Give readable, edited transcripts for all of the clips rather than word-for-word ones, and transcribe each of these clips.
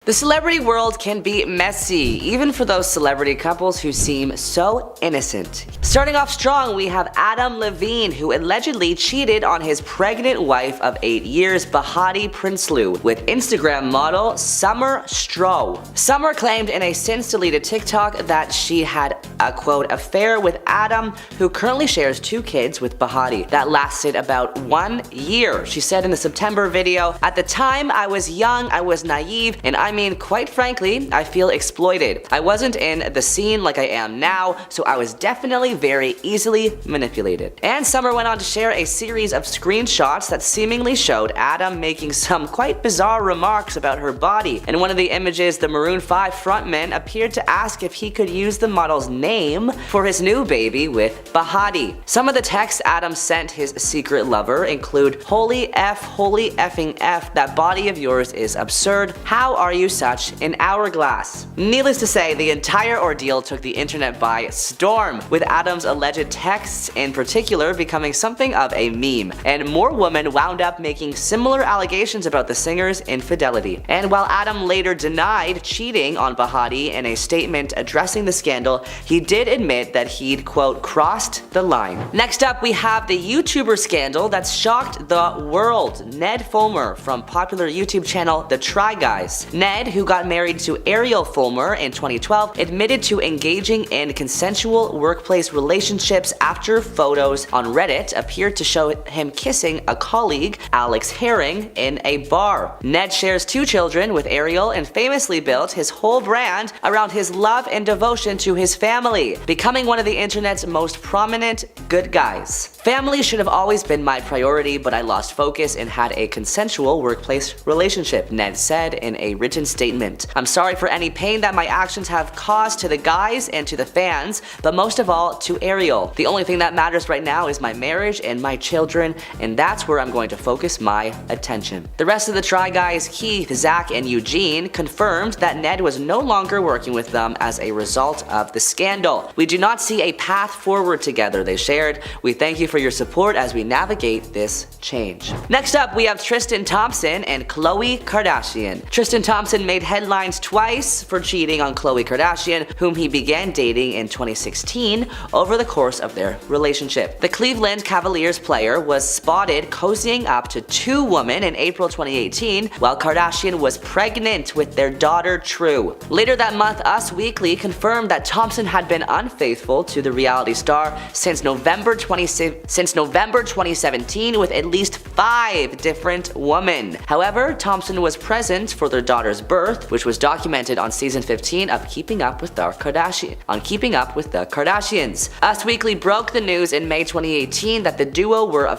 The celebrity world can be messy, even for those celebrity couples who seem so innocent. Starting off strong, we have Adam Levine, who allegedly cheated on his pregnant wife of 8 years, Behati Prinsloo, with Instagram model Summer Stroh. Summer claimed in a since-deleted TikTok that she had a quote affair with Adam, who currently shares 2 kids with Behati that lasted about 1 year. She said in the September video, "At the time, I was young, I was naive, and I mean, quite frankly, I feel exploited. I wasn't in the scene like I am now, so I was definitely very easily manipulated." And Summer went on to share a series of screenshots that seemingly showed Adam making some quite bizarre remarks about her body. In one of the images, the Maroon 5 frontman appeared to ask if he could use the model's name for his new baby with Behati. Some of the texts Adam sent his secret lover include, "Holy effing F, that body of yours is absurd. How are you such an hourglass?" Needless to say, the entire ordeal took the internet by storm, with Adam's alleged texts in particular becoming something of a meme, and more women wound up making similar allegations about the singer's infidelity. And while Adam later denied cheating on Behati in a statement addressing the scandal, he did admit that he'd quote crossed the line. Next up, we have the YouTuber scandal that's shocked the world. Ned Fulmer from popular YouTube channel The Try Guys. Ned, who got married to Ariel Fulmer in 2012, admitted to engaging in consensual workplace relationships after photos on Reddit appeared to show him kissing a colleague, Alex Herring, in a bar. Ned shares 2 children with Ariel and famously built his whole brand around his love and devotion to his family, becoming one of the internet's most prominent good guys. "Family should have always been my priority, but I lost focus and had a consensual workplace relationship," Ned said in a written statement. "I'm sorry for any pain that my actions have caused to the guys and to the fans, but most of all to Ariel. The only thing that matters right now is my marriage and my children, and that's where I'm going to focus my attention." The rest of the Try Guys, Keith, Zach, and Eugene, confirmed that Ned was no longer working with them as a result of the scandal. "We do not see a path forward together," they shared. "We thank you for your support as we navigate this change." Next up, we have Tristan Thompson and Khloe Kardashian. Tristan Thompson made headlines twice for cheating on Khloe Kardashian, whom he began dating in 2016 over the course of their relationship. The Cleveland Cavaliers player was spotted cozying up to 2 women in April 2018 while Kardashian was pregnant with their daughter True. Later that month, Us Weekly confirmed that Thompson had been unfaithful to the reality star since November 2017 with at least 5 different women. However, Thompson was present for their daughter's birth, which was documented on season 15 of Keeping Up with the Kardashians. Us Weekly broke the news in May 2018 that the duo were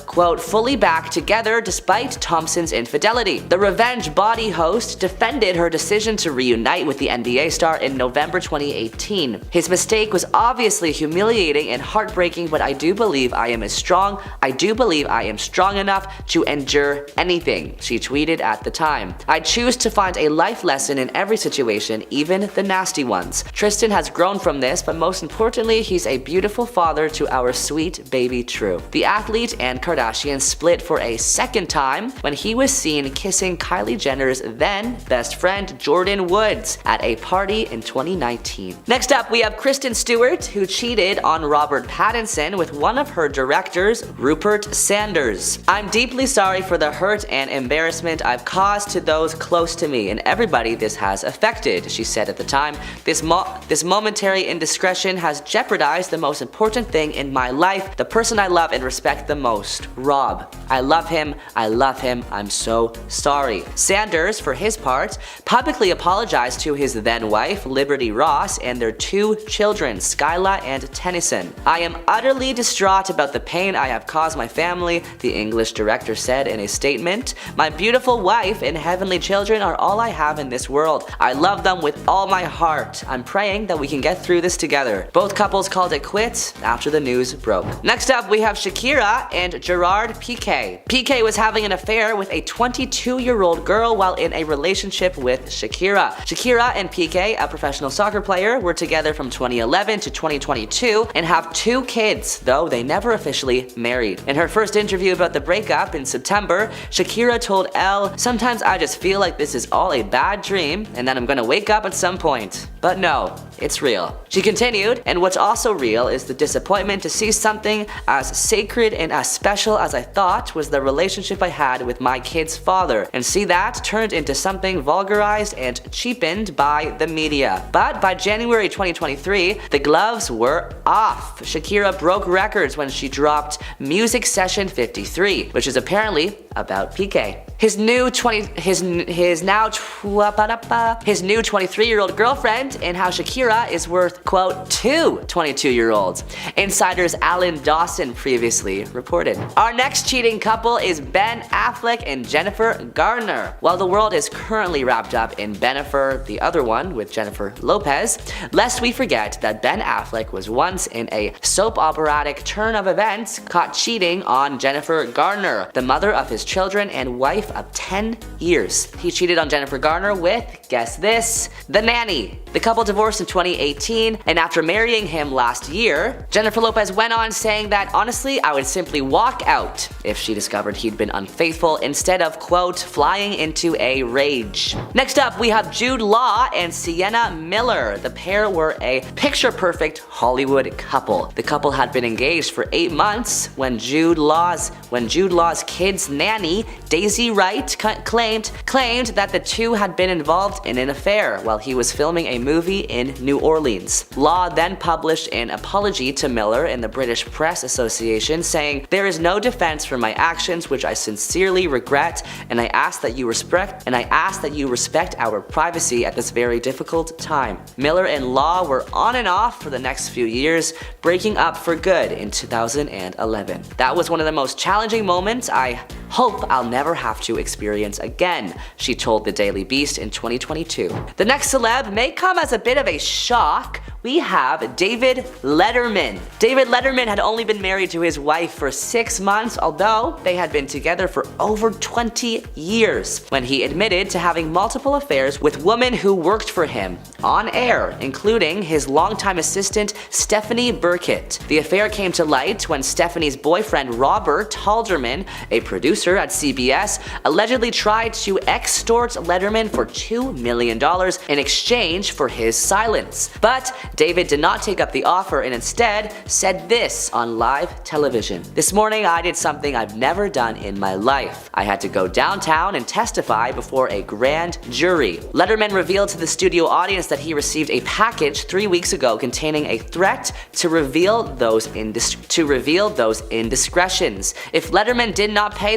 quote fully back together despite Thompson's infidelity. The Revenge Body host defended her decision to reunite with the NBA star in November 2018. "His mistake was obviously humiliating and heartbreaking, but I do believe I am strong enough to endure anything," she tweeted at the time. "I choose to find a life lesson in every situation, even the nasty ones. Tristan has grown from this, but most importantly, he's a beautiful father to our sweet baby True." The athlete and Kardashian split for a second time when he was seen kissing Kylie Jenner's then best friend Jordan Woods at a party in 2019. Next up, we have Kristen Stewart, who cheated on Robert Pattinson with one of her directors, Rupert Sanders. "I'm deeply sorry for the hurt and embarrassment I've caused to those close to me and everybody this has affected," she said at the time. This momentary indiscretion has jeopardized the most important thing in my life, the person I love and respect the most, Rob. I love him, I'm so sorry." Sanders, for his part, publicly apologized to his then wife, Liberty Ross, and their 2 children, Skyla and Tennyson. "I am utterly distraught about the pain I have caused my family," the English director said in a statement. "My beautiful wife and heavenly children are all I have in this world. I love them with all my heart. I'm praying that we can get through this together." Both couples called it quits after the news broke. Next up, we have Shakira and Gerard Piqué. Piqué was having an affair with a 22-year-old girl while in a relationship with Shakira. Shakira and Piqué, a professional soccer player, were together from 2011 to 2022 and have 2 kids, though they never officially married. In her first interview about the breakup in September, Shakira told Elle, "Sometimes I just feel like this is is all a bad dream and that I'm gonna wake up at some point. But no, it's real. She continued, and what's also real is the disappointment to see something as sacred and as special as I thought was the relationship I had with my kid's father, and see that turned into something vulgarized and cheapened by the media. But by January 2023, the gloves were off. Shakira broke records when she dropped Music Session 53, which is apparently about PK. His new 23-year-old girlfriend, and how Shakira is worth, quote, 2 22-year-olds. Insider's Alan Dawson previously reported. Our next cheating couple is Ben Affleck and Jennifer Garner. While the world is currently wrapped up in Bennifer, the other one with Jennifer Lopez, lest we forget that Ben Affleck was once in a soap operatic turn of events caught cheating on Jennifer Garner, the mother of his children and wife of 10 years. He cheated on Jennifer Garner with, guess this, the nanny. The couple divorced in 2018, and after marrying him last year, Jennifer Lopez went on saying that, honestly, I would simply walk out if she discovered he'd been unfaithful instead of, quote, flying into a rage. Next up, we have Jude Law and Sienna Miller. The pair were a picture-perfect Hollywood couple. The couple had been engaged for 8 months when Jude Law's kid's nanny, Daisy Wright, claimed that the two had been involved in an affair while he was filming a movie in New Orleans. Law then published an apology to Miller in the British Press Association, saying, "There is no defense for my actions, which I sincerely regret, and I ask that you respect our privacy at this very difficult time." Miller and Law were on and off for the next few years, breaking up for good in 2011. "That was one of the most challenging moments I hope I'll never have to experience again," she told the Daily Beast in 2022. The next celeb may come as a bit of a shock. We have David Letterman. David Letterman had only been married to his wife for 6 months, although they had been together for over 20 years, when he admitted to having multiple affairs with women who worked for him on air, including his longtime assistant Stephanie Burkett. The affair came to light when Stephanie's boyfriend Robert Halderman, a producer at CBS, allegedly tried to extort Letterman for $2 million in exchange for his silence. But David did not take up the offer and instead said this on live television. "This morning I did something I've never done in my life. I had to go downtown and testify before a grand jury." Letterman revealed to the studio audience that he received a package 3 weeks ago containing a threat to reveal those indiscretions. If Letterman did not pay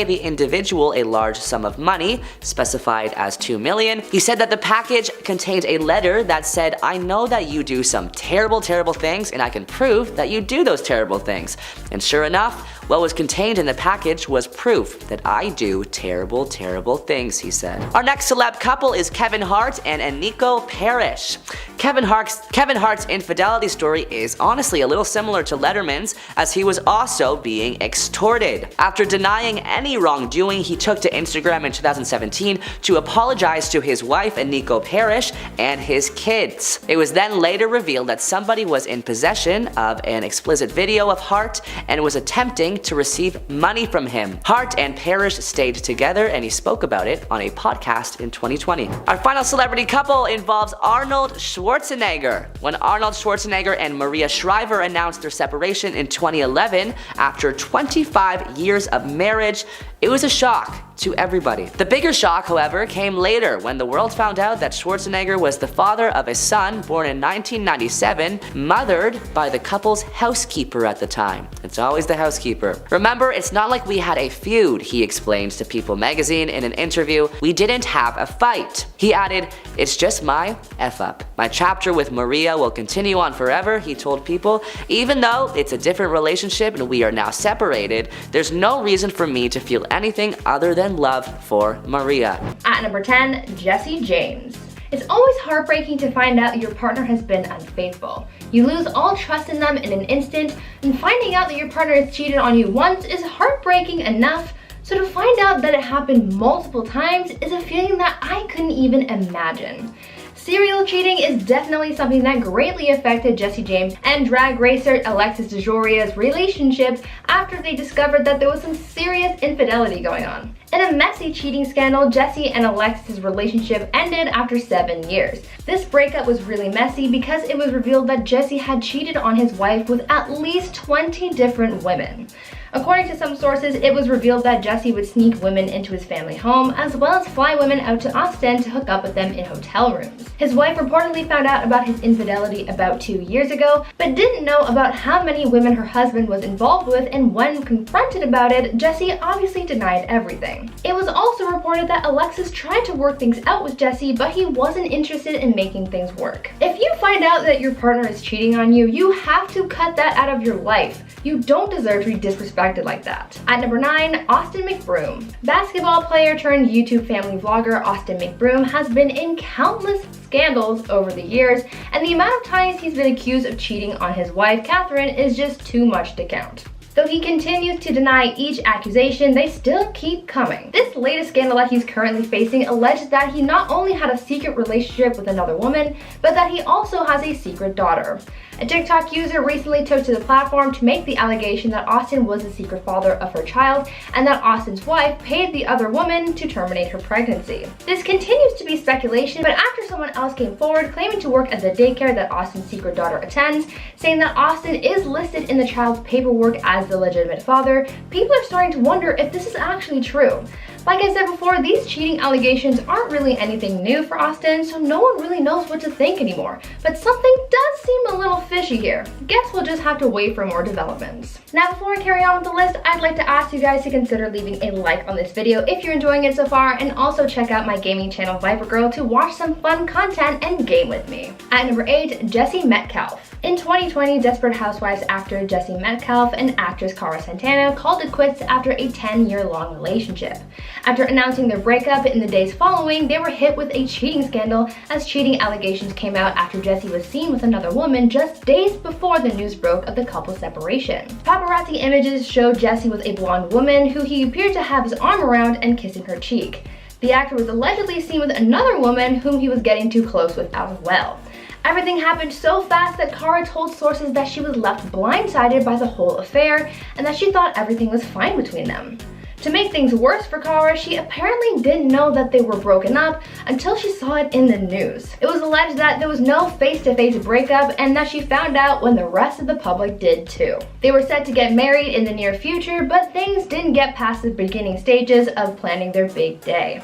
the individual a large sum of money, specified as $2 million, he said that the package contained a letter that said, "I know that you do some terrible, terrible things, and I can prove that you do those terrible things." And sure enough, what was contained in the package was proof that I do terrible, terrible things, he said. Our next celeb couple is Kevin Hart and Eniko Parrish. Kevin Hart's infidelity story is honestly a little similar to Letterman's, as he was also being extorted. After denying any wrongdoing, he took to Instagram in 2017 to apologize to his wife Eniko Parrish and his kids. It was then later revealed that somebody was in possession of an explicit video of Hart and was attempting to receive money from him. Hart and Parrish stayed together, and he spoke about it on a podcast in 2020. Our final celebrity couple involves Arnold Schwarzenegger. When Arnold Schwarzenegger and Maria Shriver announced their separation in 2011 after 25 years of marriage, it was a shock to everybody. The bigger shock, however, came later when the world found out that Schwarzenegger was the father of a son born in 1997, mothered by the couple's housekeeper at the time. It's always the housekeeper. "Remember, it's not like we had a feud," he explained to People magazine in an interview. "We didn't have a fight." He added, "It's just my F-up. My chapter with Maria will continue on forever," he told People. "Even though it's a different relationship and we are now separated, there's no reason for me to feel anything other than love for Maria." At number 10, Jesse James. It's always heartbreaking to find out your partner has been unfaithful. You lose all trust in them in an instant, and finding out that your partner has cheated on you once is heartbreaking enough, so to find out that it happened multiple times is a feeling that I couldn't even imagine. Serial cheating is definitely something that greatly affected Jesse James and drag racer Alexis DeJoria's relationship after they discovered that there was some serious infidelity going on. In a messy cheating scandal, Jesse and Alexis' relationship ended after 7 years. This breakup was really messy because it was revealed that Jesse had cheated on his wife with at least 20 different women. According to some sources, it was revealed that Jesse would sneak women into his family home, as well as fly women out to Austin to hook up with them in hotel rooms. His wife reportedly found out about his infidelity about 2 years ago, but didn't know about how many women her husband was involved with, and when confronted about it, Jesse obviously denied everything. It was also reported that Alexis tried to work things out with Jesse, but he wasn't interested in making things work. If you find out that your partner is cheating on you, you have to cut that out of your life. You don't deserve to be disrespected like that. At number 9, Austin McBroom. Basketball player turned YouTube family vlogger Austin McBroom has been in countless scandals over the years, and the amount of times he's been accused of cheating on his wife, Catherine, is just too much to count. Though he continues to deny each accusation, they still keep coming. This latest scandal that he's currently facing alleges that he not only had a secret relationship with another woman, but that he also has a secret daughter. A TikTok user recently took to the platform to make the allegation that Austin was the secret father of her child and that Austin's wife paid the other woman to terminate her pregnancy. This continues to be speculation, but after someone else came forward claiming to work at the daycare that Austin's secret daughter attends, saying that Austin is listed in the child's paperwork as the legitimate father, people are starting to wonder if this is actually true. Like I said before, these cheating allegations aren't really anything new for Austin, so no one really knows what to think anymore. But something does seem a little fishy here. Guess we'll just have to wait for more developments. Now, before I carry on with the list, I'd like to ask you guys to consider leaving a like on this video if you're enjoying it so far, and also check out my gaming channel Viper Girl to watch some fun content and game with me. At number 8, Jesse Metcalfe. In 2020, Desperate Housewives actor Jesse Metcalfe and actress Cara Santana called it quits after a 10-year-long relationship. After announcing their breakup in the days following, they were hit with a cheating scandal as cheating allegations came out after Jesse was seen with another woman just days before the news broke of the couple's separation. Paparazzi images showed Jesse with a blonde woman who he appeared to have his arm around and kissing her cheek. The actor was allegedly seen with another woman whom he was getting too close with as well. Everything happened so fast that Cara told sources that she was left blindsided by the whole affair and that she thought everything was fine between them. To make things worse for Cara, she apparently didn't know that they were broken up until she saw it in the news. It was alleged that there was no face-to-face breakup and that she found out when the rest of the public did too. They were set to get married in the near future, but things didn't get past the beginning stages of planning their big day.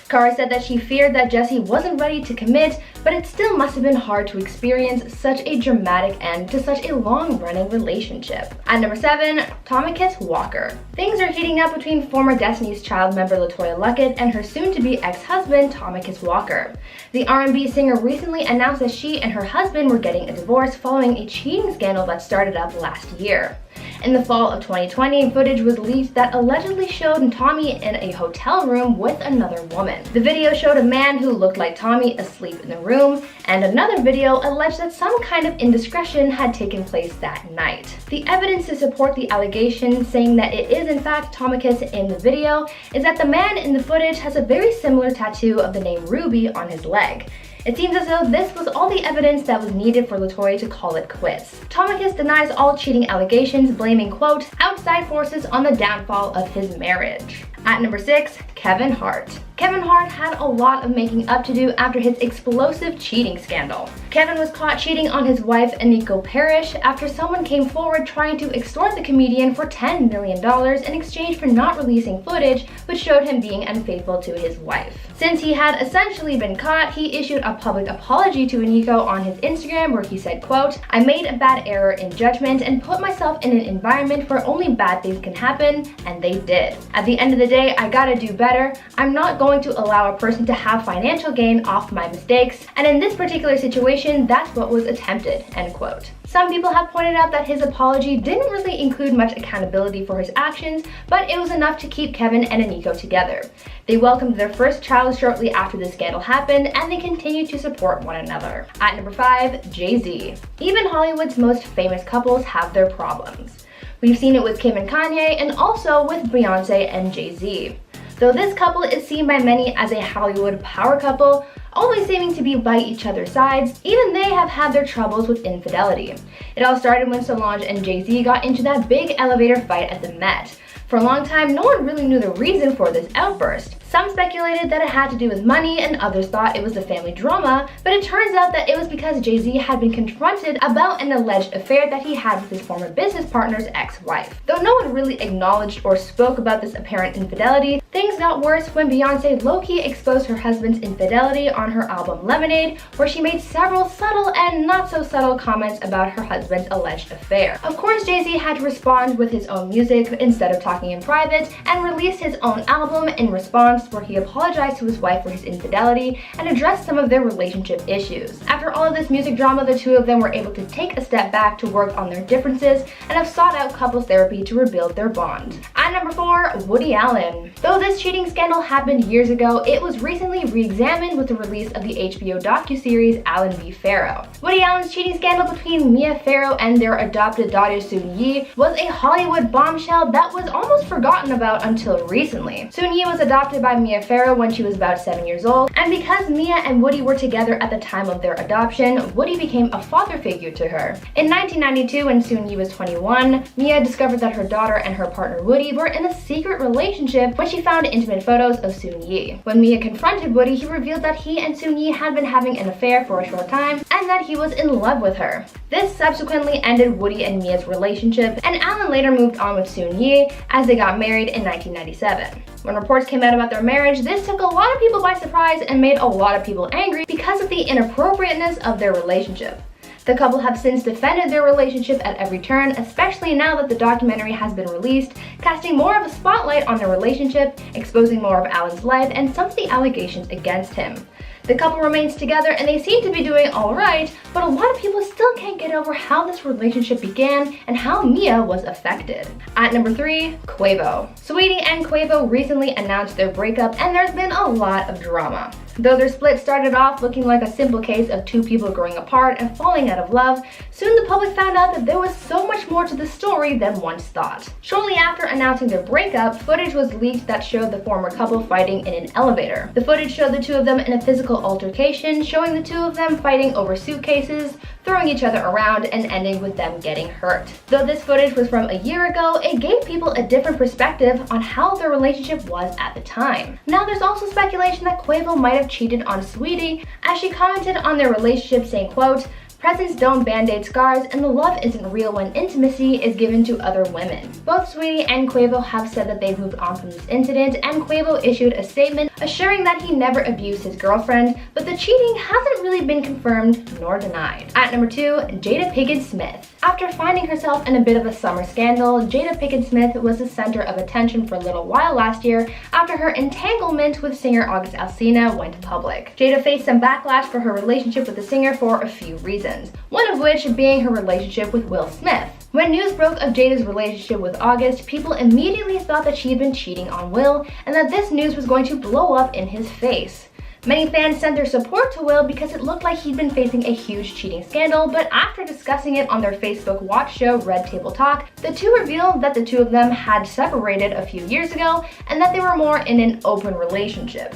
Cara said that she feared that Jesse wasn't ready to commit, but it still must have been hard to experience such a dramatic end to such a long-running relationship. At number 7, Tamikis Walker. Things are heating up between former Destiny's Child member LaToya Luckett and her soon-to-be ex-husband, Tamikis Walker. The R&B singer recently announced that she and her husband were getting a divorce following a cheating scandal that started up last year. In the fall of 2020, footage was leaked that allegedly showed Tommy in a hotel room with another woman. The video showed a man who looked like Tommy asleep in the room, and another video alleged that some kind of indiscretion had taken place that night. The evidence to support the allegation, saying that it is in fact Tamikis in the video, is that the man in the footage has a very similar tattoo of the name Ruby on his leg. It seems as though this was all the evidence that was needed for LaToya to call it quits. Tamikis denies all cheating allegations, blaming, quote, outside forces on the downfall of his marriage. At number 6, Kevin Hart. Kevin Hart had a lot of making up to do after his explosive cheating scandal. Kevin was caught cheating on his wife, Aniko Parrish, after someone came forward trying to extort the comedian for $10 million in exchange for not releasing footage which showed him being unfaithful to his wife. Since he had essentially been caught, he issued a public apology to Aniko on his Instagram where he said, quote, I made a bad error in judgment and put myself in an environment where only bad things can happen, and they did. At the end of the day, I gotta do better. I'm not going to allow a person to have financial gain off my mistakes, and in this particular situation, that's what was attempted, end quote. Some people have pointed out that his apology didn't really include much accountability for his actions, but it was enough to keep Kevin and Aniko together. They welcomed their first child shortly after the scandal happened, and they continue to support one another. At number 5, Jay-Z. Even Hollywood's most famous couples have their problems. We've seen it with Kim and Kanye, and also with Beyonce and Jay-Z. Though this couple is seen by many as a Hollywood power couple, always seeming to be by each other's sides. Even they have had their troubles with infidelity. It all started when Solange and Jay-Z got into that big elevator fight at the Met. For a long time, no one really knew the reason for this outburst. Some speculated that it had to do with money, and others thought it was the family drama, but it turns out that it was because Jay-Z had been confronted about an alleged affair that he had with his former business partner's ex-wife. Though no one really acknowledged or spoke about this apparent infidelity, things got worse when Beyoncé low-key exposed her husband's infidelity on her album Lemonade, where she made several subtle and not so subtle comments about her husband's alleged affair. Of course, Jay-Z had to respond with his own music instead of talking in private, and released his own album in response, where he apologized to his wife for his infidelity and addressed some of their relationship issues. After all of this music drama, the two of them were able to take a step back to work on their differences and have sought out couples therapy to rebuild their bond. At number 4, Woody Allen. Though this cheating scandal happened years ago, it was recently re-examined with the release of the HBO docuseries Allen v. Farrow. Woody Allen's cheating scandal between Mia Farrow and their adopted daughter Soon-Yi was a Hollywood bombshell that was almost forgotten about until recently. Soon-Yi was adopted by Mia Farrow when she was about 7 years old, and because Mia and Woody were together at the time of their adoption, Woody became a father figure to her. In 1992, when Soon-Yi was 21, Mia discovered that her daughter and her partner Woody were in a secret relationship when she found intimate photos of Soon-Yi. When Mia confronted Woody, he revealed that he and Soon-Yi had been having an affair for a short time and that he was in love with her. This subsequently ended Woody and Mia's relationship, and Allen later moved on with Soon-Yi as they got married in 1997. When reports came out about their marriage, this took a lot of people by surprise and made a lot of people angry because of the inappropriateness of their relationship. The couple have since defended their relationship at every turn, especially now that the documentary has been released, casting more of a spotlight on their relationship, exposing more of Allen's life and some of the allegations against him. The couple remains together and they seem to be doing alright, but a lot of people still can't get over how this relationship began and how Mia was affected. At number 3, Quavo. Saweetie and Quavo recently announced their breakup, and there's been a lot of drama. Though their split started off looking like a simple case of two people growing apart and falling out of love, soon the public found out that there was so much more to the story than once thought. Shortly after announcing their breakup, footage was leaked that showed the former couple fighting in an elevator. The footage showed the two of them in a physical altercation, showing the two of them fighting over suitcases, throwing each other around, and ending with them getting hurt. Though this footage was from a year ago, it gave people a different perspective on how their relationship was at the time. Now there's also speculation that Quavo might have cheated on Saweetie, as she commented on their relationship saying, quote, "Presents don't band-aid scars, and the love isn't real when intimacy is given to other women." Both Saweetie and Quavo have said that they've moved on from this incident, and Quavo issued a statement assuring that he never abused his girlfriend, but the cheating hasn't really been confirmed nor denied. At number 2, Jada Pinkett Smith. After finding herself in a bit of a summer scandal, Jada Pinkett Smith was the center of attention for a little while last year after her entanglement with singer August Alsina went public. Jada faced some backlash for her relationship with the singer for a few reasons, one of which being her relationship with Will Smith. When news broke of Jada's relationship with August, people immediately thought that she had been cheating on Will and that this news was going to blow up in his face. Many fans sent their support to Will because it looked like he'd been facing a huge cheating scandal, but after discussing it on their Facebook watch show Red Table Talk, the two revealed that the two of them had separated a few years ago and that they were more in an open relationship.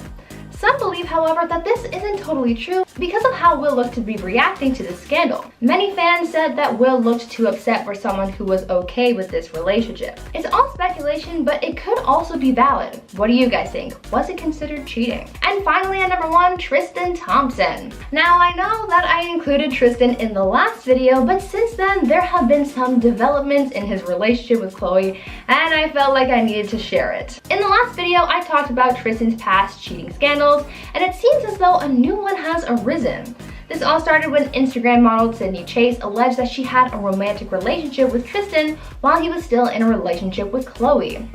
Some believe, however, that this isn't totally true because of how Will looked to be reacting to this scandal. Many fans said that Will looked too upset for someone who was okay with this relationship. It's all speculation, but it could also be valid. What do you guys think? Was it considered cheating? And finally, at number 1, Tristan Thompson. Now, I know that I included Tristan in the last video, but since then, there have been some developments in his relationship with Khloe, and I felt like I needed to share it. In the last video, I talked about Tristan's past cheating scandals, and it seems as though a new one has arisen. This all started when Instagram model Sydney Chase alleged that she had a romantic relationship with Tristan while he was still in a relationship with Khloe.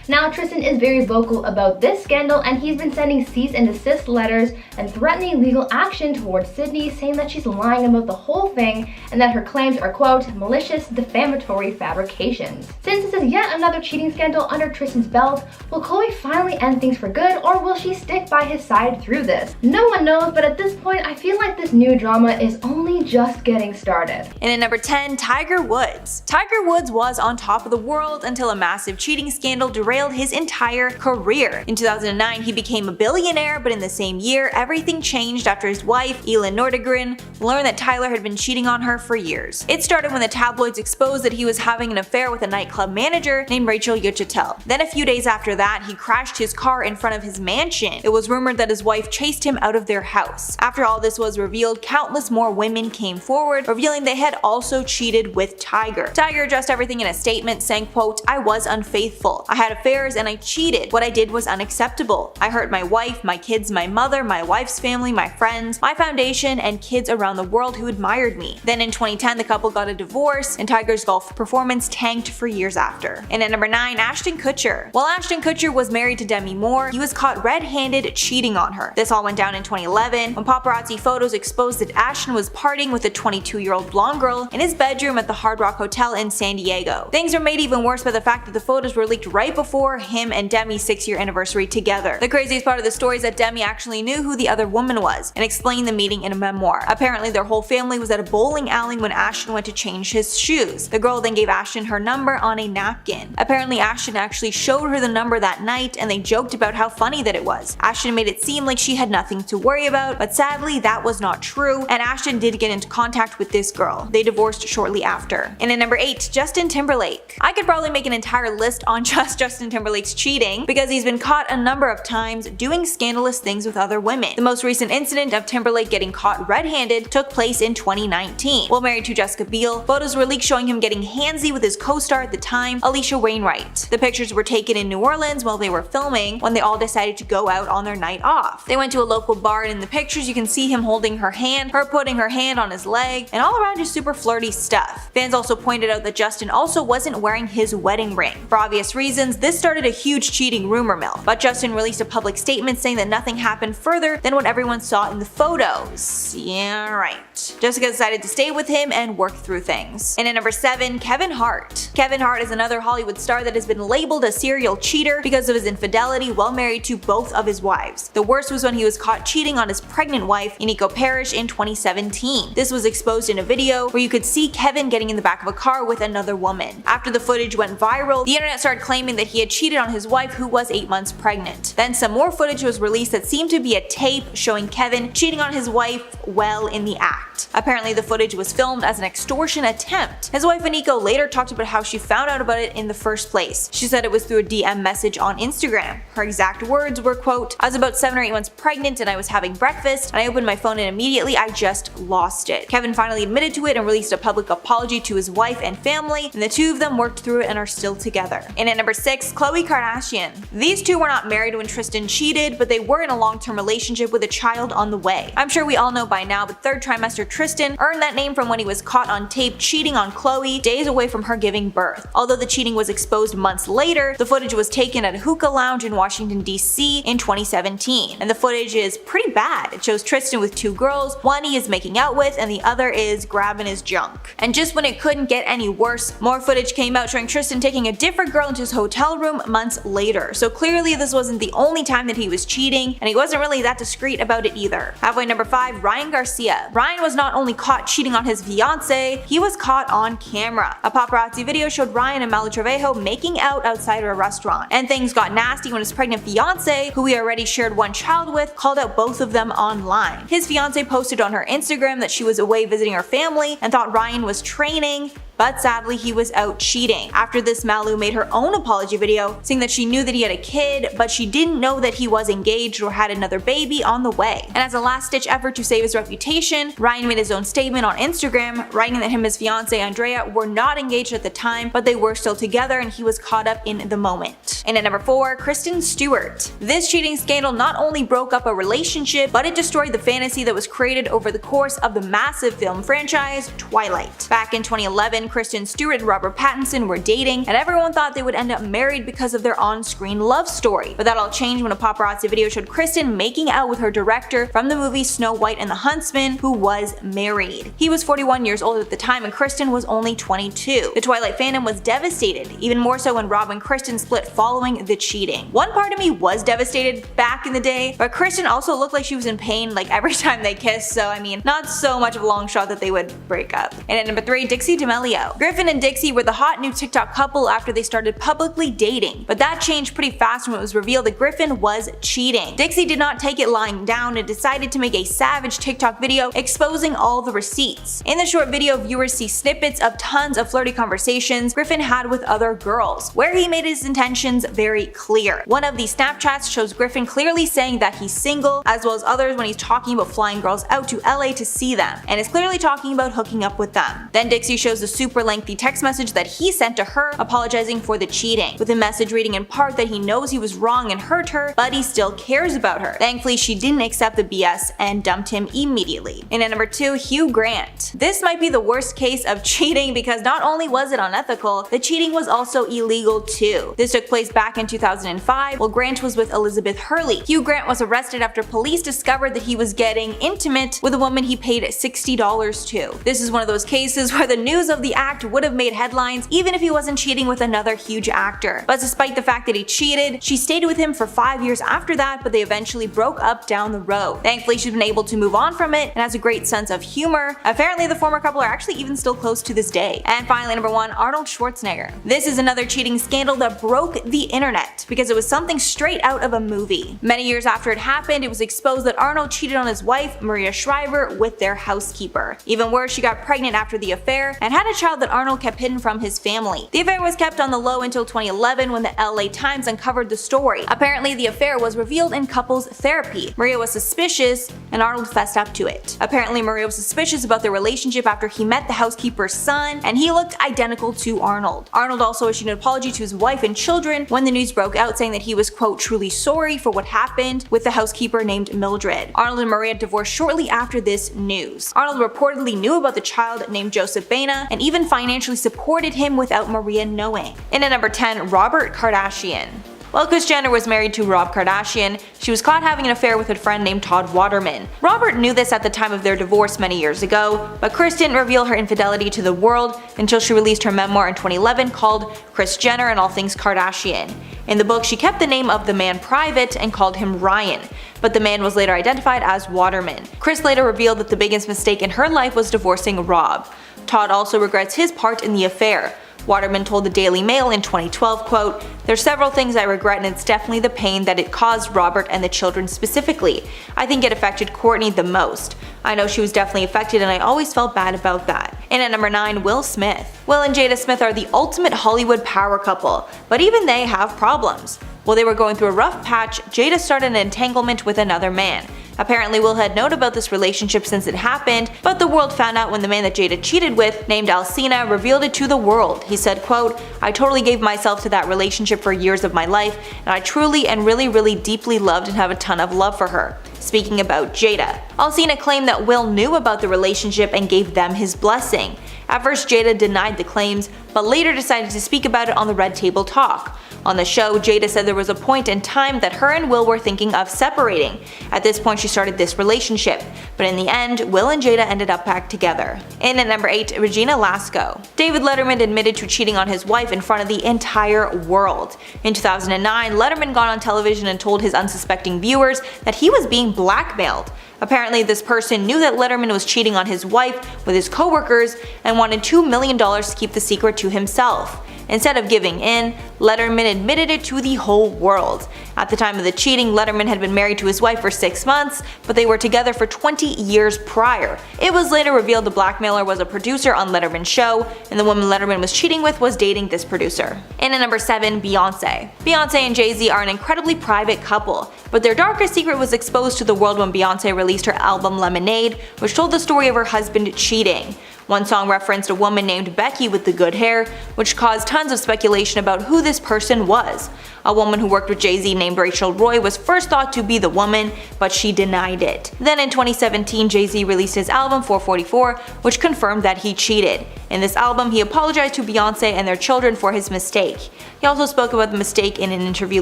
Now, Tristan is very vocal about this scandal, and he's been sending cease and desist letters and threatening legal action towards Sydney, saying that she's lying about the whole thing and that her claims are, quote, malicious, defamatory fabrications. Since this is yet another cheating scandal under Tristan's belt, will Khloe finally end things for good, or will she stick by his side through this? No one knows, but at this point, I feel like this new drama is only just getting started. And at number 10, Tiger Woods. Tiger Woods was on top of the world until a massive cheating scandal derailed derailed his entire career. In 2009, he became a billionaire, but in the same year, everything changed after his wife, Elin Nordegren, learned that Tyler had been cheating on her for years. It started when the tabloids exposed that he was having an affair with a nightclub manager named Rachel Yuchatel. Then a few days after that, he crashed his car in front of his mansion. It was rumored that his wife chased him out of their house. After all this was revealed, countless more women came forward, revealing they had also cheated with Tiger. Tiger addressed everything in a statement saying, quote, "I was unfaithful. I had affairs and I cheated. What I did was unacceptable. I hurt my wife, my kids, my mother, my wife's family, my friends, my foundation, and kids around the world who admired me." Then in 2010, the couple got a divorce, and Tiger's golf performance tanked for years after. And at number 9, Ashton Kutcher. While Ashton Kutcher was married to Demi Moore, he was caught red-handed cheating on her. This all went down in 2011 when paparazzi photos exposed that Ashton was partying with a 22-year-old blonde girl in his bedroom at the Hard Rock Hotel in San Diego. Things were made even worse by the fact that the photos were leaked right before him and Demi's 6-year anniversary together. The craziest part of the story is that Demi actually knew who the other woman was and explained the meeting in a memoir. Apparently, their whole family was at a bowling alley when Ashton went to change his shoes. The girl then gave Ashton her number on a napkin. Apparently, Ashton actually showed her the number that night, and they joked about how funny that it was. Ashton made it seem like she had nothing to worry about, but sadly that was not true, and Ashton did get into contact with this girl. They divorced shortly after. And at number 8, Justin Timberlake. I could probably make an entire list on just Justin Timberlake's cheating, because he's been caught a number of times doing scandalous things with other women. The most recent incident of Timberlake getting caught red-handed took place in 2019. While married to Jessica Biel, photos were leaked showing him getting handsy with his co-star at the time, Alicia Wainwright. The pictures were taken in New Orleans while they were filming, when they all decided to go out on their night off. They went to a local bar, and in the pictures you can see him holding her hand, her putting her hand on his leg, and all around just super flirty stuff. Fans also pointed out that Justin also wasn't wearing his wedding ring. For obvious reasons, this started a huge cheating rumor mill, but Justin released a public statement saying that nothing happened further than what everyone saw in the photos. Yeah, right. Jessica decided to stay with him and work through things. And at number 7, Kevin Hart. Kevin Hart is another Hollywood star that has been labeled a serial cheater because of his infidelity while married to both of his wives. The worst was when he was caught cheating on his pregnant wife, Iniko Parrish, in 2017. This was exposed in a video where you could see Kevin getting in the back of a car with another woman. After the footage went viral, the internet started claiming that he had cheated on his wife, who was 8 months pregnant. Then some more footage was released that seemed to be a tape showing Kevin cheating on his wife while in the act. Apparently the footage was filmed as an extortion attempt. His wife Iniko later talked about how she found out about it in the first place. She said it was through a DM message on Instagram. Her exact words were, quote, "I was about 7 or 8 months pregnant and I was having breakfast, and I opened my phone and immediately I just lost it." Kevin finally admitted to it and released a public apology to his wife and family, and the two of them worked through it and are still together. And at number 6, Khloe Kardashian. These two were not married when Tristan cheated, but they were in a long-term relationship with a child on the way. I'm sure we all know by now, but third trimester Tristan earned that name from when he was caught on tape cheating on Khloe days away from her giving birth. Although the cheating was exposed months later, the footage was taken at a hookah lounge in Washington, D.C. in 2017. And the footage is pretty bad. It shows Tristan with 2 girls, one he is making out with and the other is grabbing his junk. And just when it couldn't get any worse, more footage came out showing Tristan taking a different girl into his hotel room months later. So clearly this wasn't the only time that he was cheating, and he wasn't really that discreet about it either. Halfway number 5, Ryan Garcia. Ryan was not only caught cheating on his fiancée, he was caught on camera. A paparazzi video showed Ryan and Malo Trevejo making out outside of a restaurant, and things got nasty when his pregnant fiancée, who he already shared one child with, called out both of them online. His fiancée posted on her Instagram that she was away visiting her family and thought Ryan was training, but sadly he was out cheating. After this, Malu made her own apology video saying that she knew that he had a kid, but she didn't know that he was engaged or had another baby on the way. And as a last-ditch effort to save his reputation, Ryan made his own statement on Instagram, writing that him and his fiancée Andrea were not engaged at the time, but they were still together and he was caught up in the moment. And at number 4, Kristen Stewart. This cheating scandal not only broke up a relationship, but it destroyed the fantasy that was created over the course of the massive film franchise Twilight. Back in 2011, Kristen Stewart and Robert Pattinson were dating, and everyone thought they would end up married because of their on-screen love story. But that all changed when a paparazzi video showed Kristen making out with her director from the movie Snow White and the Huntsman, who was married. He was 41 years old at the time and Kristen was only 22. The Twilight fandom was devastated, even more so when Rob and Kristen split following the cheating. One part of me was devastated back in the day, but Kristen also looked like she was in pain like every time they kissed, so I mean, not so much of a long shot that they would break up. And at number 3, Dixie D'Amelio. D'Amelio. Griffin and Dixie were the hot new TikTok couple after they started publicly dating, but that changed pretty fast when it was revealed that Griffin was cheating. Dixie did not take it lying down and decided to make a savage TikTok video exposing all the receipts. In the short video, viewers see snippets of tons of flirty conversations Griffin had with other girls, where he made his intentions very clear. One of these Snapchats shows Griffin clearly saying that he's single, as well as others when he's talking about flying girls out to LA to see them, and is clearly talking about hooking up with them. Then Dixie shows a super lengthy text message that he sent to her apologizing for the cheating, with the message reading in part that he knows he was wrong and hurt her, but he still cares about her. Thankfully, she didn't accept the BS and dumped him immediately. And at number 2, Hugh Grant. This might be the worst case of cheating because not only was it unethical, the cheating was also illegal too. This took place back in 2005 while Grant was with Elizabeth Hurley. Hugh Grant was arrested after police discovered that he was getting intimate with a woman he paid $60 to. This is one of those cases where the news of the act would have made headlines even if he wasn't cheating with another huge actor. But despite the fact that he cheated, she stayed with him for 5 years after that, but they eventually broke up down the road. Thankfully, she's been able to move on from it and has a great sense of humor. Apparently, the former couple are actually even still close to this day. And finally, number 1, Arnold Schwarzenegger. This is another cheating scandal that broke the internet because it was something straight out of a movie. Many years after it happened, it was exposed that Arnold cheated on his wife, Maria Shriver, with their housekeeper. Even worse, she got pregnant after the affair and had a child that Arnold kept hidden from his family. The affair was kept on the low until 2011 when the LA Times uncovered the story. Apparently, the affair was revealed in couples therapy. Maria was suspicious and Arnold fessed up to it. Apparently, Maria was suspicious about their relationship after he met the housekeeper's son and he looked identical to Arnold. Arnold also issued an apology to his wife and children when the news broke out, saying that he was, quote, truly sorry for what happened with the housekeeper named Mildred. Arnold and Maria divorced shortly after this news. Arnold reportedly knew about the child named Joseph Baena and even financially supported him without Maria knowing. And at number 10, Robert Kardashian. While Kris Jenner was married to Rob Kardashian, she was caught having an affair with a friend named Todd Waterman. Robert knew this at the time of their divorce many years ago, but Kris didn't reveal her infidelity to the world until she released her memoir in 2011 called Kris Jenner and All Things Kardashian. In the book, she kept the name of the man private and called him Ryan, but the man was later identified as Waterman. Kris later revealed that the biggest mistake in her life was divorcing Rob. Todd also regrets his part in the affair. Waterman told the Daily Mail in 2012, quote, "There's several things I regret and it's definitely the pain that it caused Robert and the children specifically. I think it affected Courtney the most. I know she was definitely affected and I always felt bad about that." And at number 9, Will Smith. Will and Jada Smith are the ultimate Hollywood power couple, but even they have problems. While they were going through a rough patch, Jada started an entanglement with another man. Apparently, Will had known about this relationship since it happened, but the world found out when the man that Jada cheated with, named Alcina, revealed it to the world. He said, quote, "I totally gave myself to that relationship for years of my life, and I truly and really deeply loved and have a ton of love for her." Speaking about Jada, Alcina claimed that Will knew about the relationship and gave them his blessing. At first, Jada denied the claims, but later decided to speak about it on the Red Table Talk. On the show, Jada said there was a point in time that her and Will were thinking of separating. At this point, she started this relationship, but in the end, Will and Jada ended up back together. And at number 8, Regina Lasko. David Letterman admitted to cheating on his wife in front of the entire world. In 2009, Letterman got on television and told his unsuspecting viewers that he was being blackmailed. Apparently, this person knew that Letterman was cheating on his wife with his coworkers and wanted $2 million to keep the secret to himself. Instead of giving in, Letterman admitted it to the whole world. At the time of the cheating, Letterman had been married to his wife for 6 months, but they were together for 20 years prior. It was later revealed the blackmailer was a producer on Letterman's show, and the woman Letterman was cheating with was dating this producer. And at number 7, Beyonce. Beyonce and Jay-Z are an incredibly private couple, but their darkest secret was exposed to the world when Beyonce released her album Lemonade, which told the story of her husband cheating. One song referenced a woman named Becky with the good hair, which caused tons of speculation about who this person was. A woman who worked with Jay-Z named Rachel Roy was first thought to be the woman, but she denied it. Then in 2017, Jay-Z released his album 444, which confirmed that he cheated. In this album, he apologized to Beyonce and their children for his mistake. He also spoke about the mistake in an interview